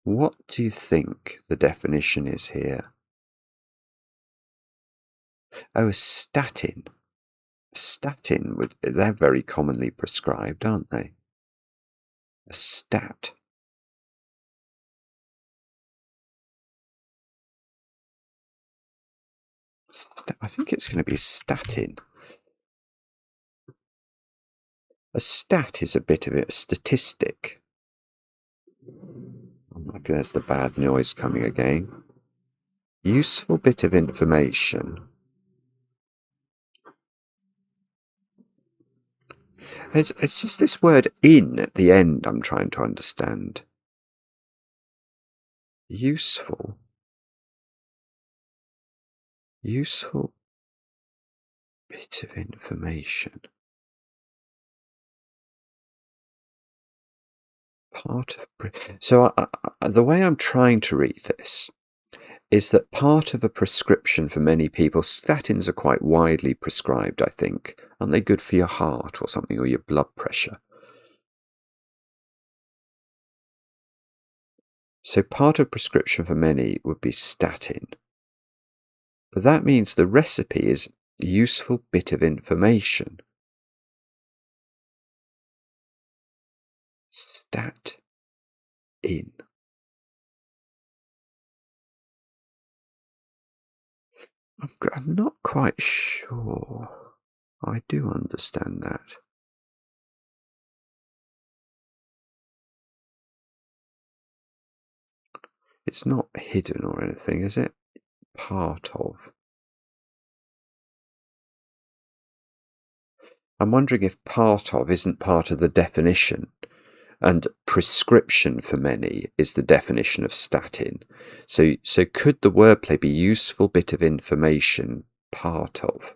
What do you think the definition is here? Oh, a statin. Statin, they're very commonly prescribed, aren't they? A stat. I think it's going to be statin. A stat is a bit of a statistic. Oh my God, there's the bad noise coming again. Useful bit of information. It's just this word in at the end I'm trying to understand. Useful. Useful bit of information. Part of... So the way I'm trying to read this is that part of a prescription for many people, statins are quite widely prescribed, I think. Aren't they good for your heart or something, or your blood pressure? So part of prescription for many would be statin. But that means the recipe is useful bit of information. Stat in. I'm not quite sure. I do understand that. It's not hidden or anything, is it? Part of. I'm wondering if part of isn't part of the definition, and prescription for many is the definition of statin. So could the wordplay be useful bit of information, part of?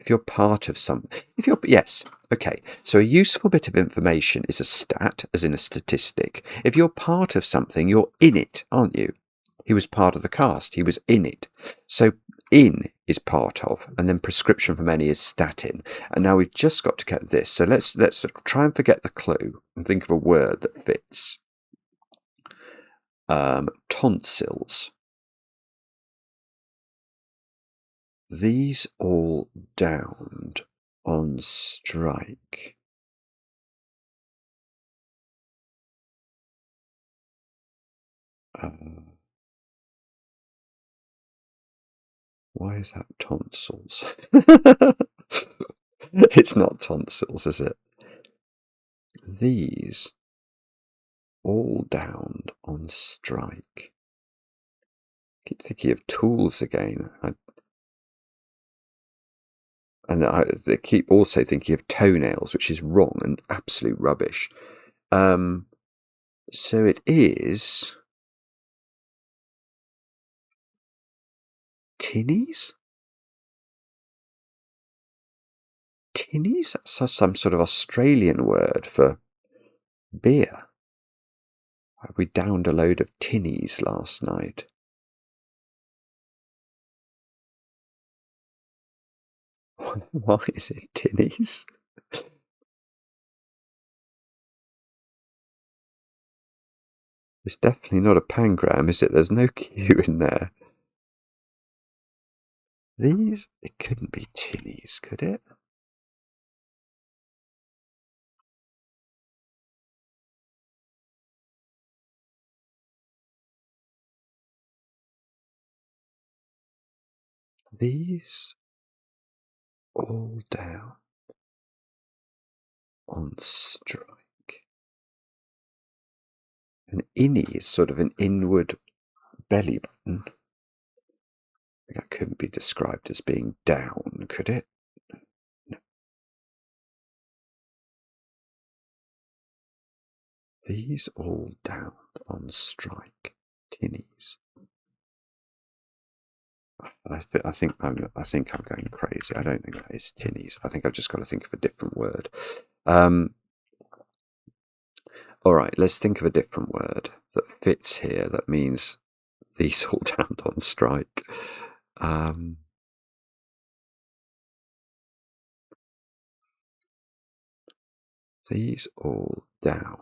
If you're part of something, yes, okay. So a useful bit of information is a stat, as in a statistic. If you're part of something, you're in it, aren't you? He was part of the cast. He was in it. So in is part of, and then prescription for many is statin. And now we've just got to get this. So let's try and forget the clue and think of a word that fits. Tonsils. These all downed on strike. Why is that tonsils? It's not tonsils, is it? These all downed on strike. I keep thinking of tools again. I keep also thinking of toenails, which is wrong and absolute rubbish. So it is tinnies? Tinnies? That's some sort of Australian word for beer. We downed a load of tinnies last night. Why is it tinnies? It's definitely not a pangram, is it? There's no Q in there. These? It couldn't be tinnies, could it? These all down on strike. An innie is sort of an inward belly button. That couldn't be described as being down, could it? No. These all down on strike. Tinnies. I think I'm going crazy. I don't think that is tinnies. I think I've just got to think of a different word. All right, let's think of a different word that fits here. That means these all down on strike. These all down.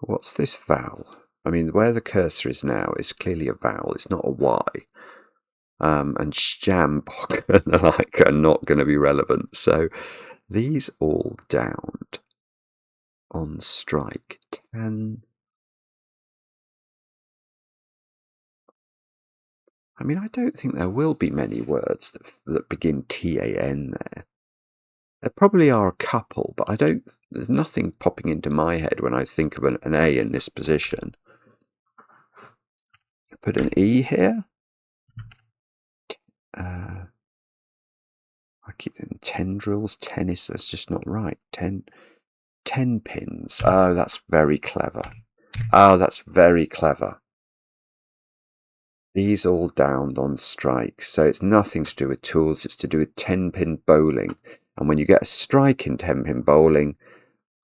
What's this vowel? I mean, where the cursor is now is clearly a vowel. It's not a Y. And Shambok and the like are not going to be relevant. So these all downed on strike. Tan. I mean, I don't think there will be many words that begin TAN there. There probably are a couple, but there's nothing popping into my head when I think of an A in this position. Put an E here. I keep thinking tendrils, tennis, that's just not right. 10 pins. Oh, that's very clever. Oh, that's very clever. These all downed on strike. So it's nothing to do with tools, it's to do with 10-pin bowling. And when you get a strike in 10-pin bowling,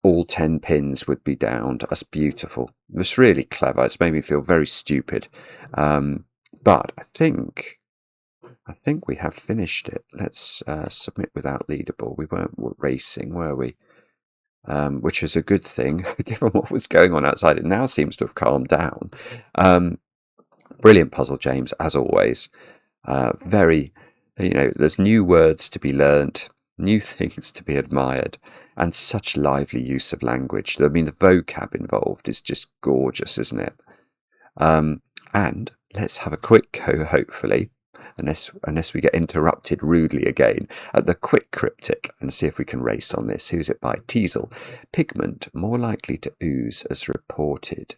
all 10 pins would be downed. That's beautiful. It's really clever. It's made me feel very stupid. But I think we have finished it. Let's submit without leaderboard. We weren't racing, were we? Which is a good thing, given what was going on outside. It now seems to have calmed down. Brilliant puzzle, James, as always. Very, there's new words to be learnt, new things to be admired, and such lively use of language. I mean, the vocab involved is just gorgeous, isn't it? And let's have a quick go, hopefully, unless we get interrupted rudely again, at the quick cryptic and see if we can race on this. Who's it by? Teasel. Pigment more likely to ooze as reported.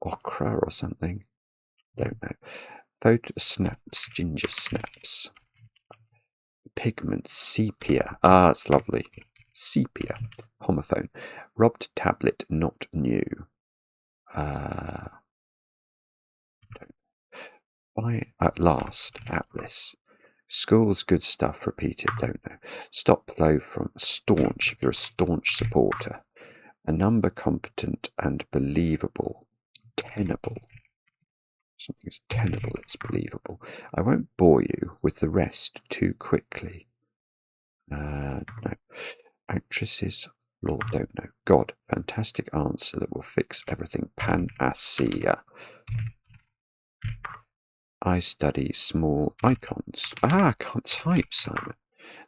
Ochre or something. Don't know. Photo snaps, ginger snaps. Pigment, sepia. Ah, it's lovely. Sepia. Homophone. Robbed tablet, not new. Why at last, Atlas. School's good stuff, repeated, don't know. Stop flow from staunch, if you're a staunch supporter. A number competent and believable. Tenable. Something's tenable, it's believable. I won't bore you with the rest too quickly. No. Actresses, Lord, don't know. God, fantastic answer that will fix everything. Panacea. I study small icons. I can't type, Simon.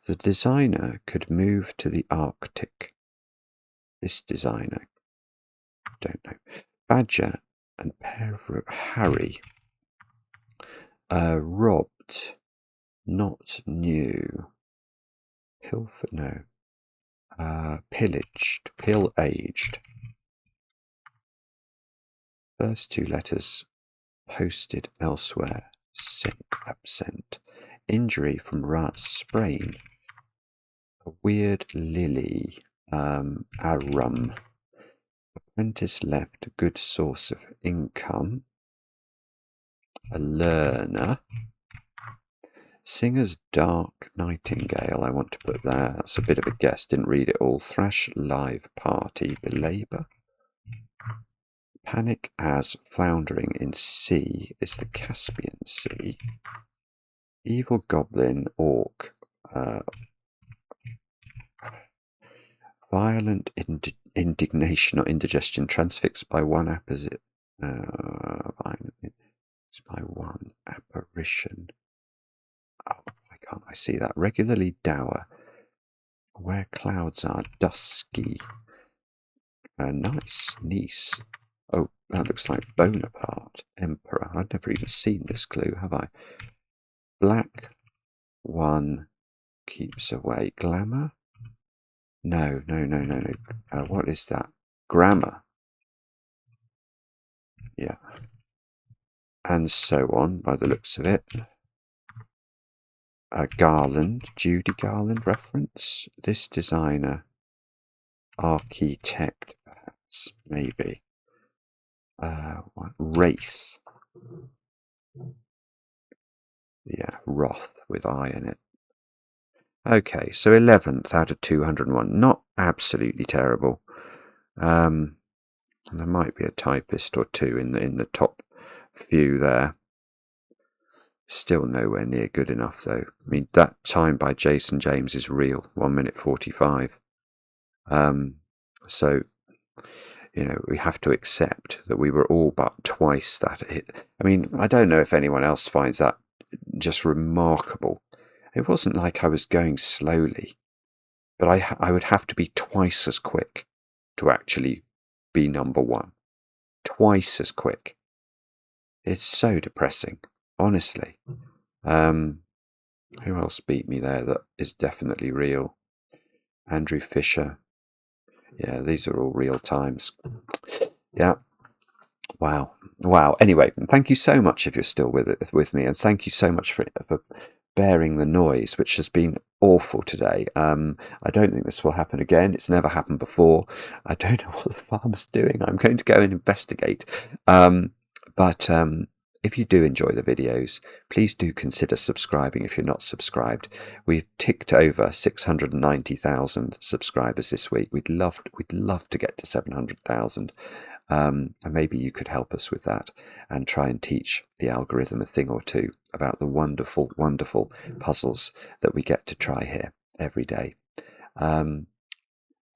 The designer could move to the Arctic. This designer, don't know. Badger and pair of Harry. Robbed, not new. Pilfered, no. Pillaged, pill-aged. First two letters posted elsewhere. Sent, absent. Injury from rat sprain. A weird lily. Arum. Apprentice left, a good source of income. A learner. Singer's Dark Nightingale, I want to put there. That's a bit of a guess, didn't read it all. Thrash Live Party, Belabor. Panic as Floundering in Sea is the Caspian Sea. Evil Goblin Orc. Violent Indignation or Indigestion, transfixed by one apposite. By one apparition. Oh, why can't I see that? Regularly dour. Where clouds are dusky. Nice. Nice. Oh, that looks like Bonaparte. Emperor. I've never even seen this clue, have I? Black one keeps away. Glamour? No. What is that? Grammar. Yeah. And so on, by the looks of it. Garland, Judy Garland reference. This designer, architect, perhaps, maybe. Wraith. Yeah, Roth with I in it. Okay, so 11th out of 201. Not absolutely terrible. And there might be a typist or two in the top few there. Still nowhere near good enough, though. I mean, that time by Jason James is real, 1 minute 45. So, you know, we have to accept that we were all but twice that hit. I mean, I don't know if anyone else finds that just remarkable. It wasn't like I was going slowly, but I would have to be twice as quick to actually be number one. Twice as quick. It's so depressing, honestly. Who else beat me there that is definitely real? Andrew Fisher. Yeah, these are all real times. Yeah. Wow. Anyway, thank you so much if you're still with me, and thank you so much for bearing the noise, which has been awful today. I don't think this will happen again. It's never happened before. I don't know what the farmer's doing. I'm going to go and investigate. But if you do enjoy the videos, please do consider subscribing if you're not subscribed. We've ticked over 690,000 subscribers this week. We'd love to get to 700,000. And maybe you could help us with that and try and teach the algorithm a thing or two about the wonderful, wonderful puzzles that we get to try here every day. And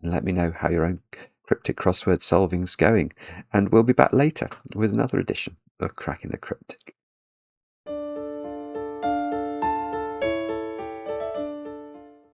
let me know how your own cryptic crossword solving's going. And we'll be back later with another edition of Cracking the Cryptic.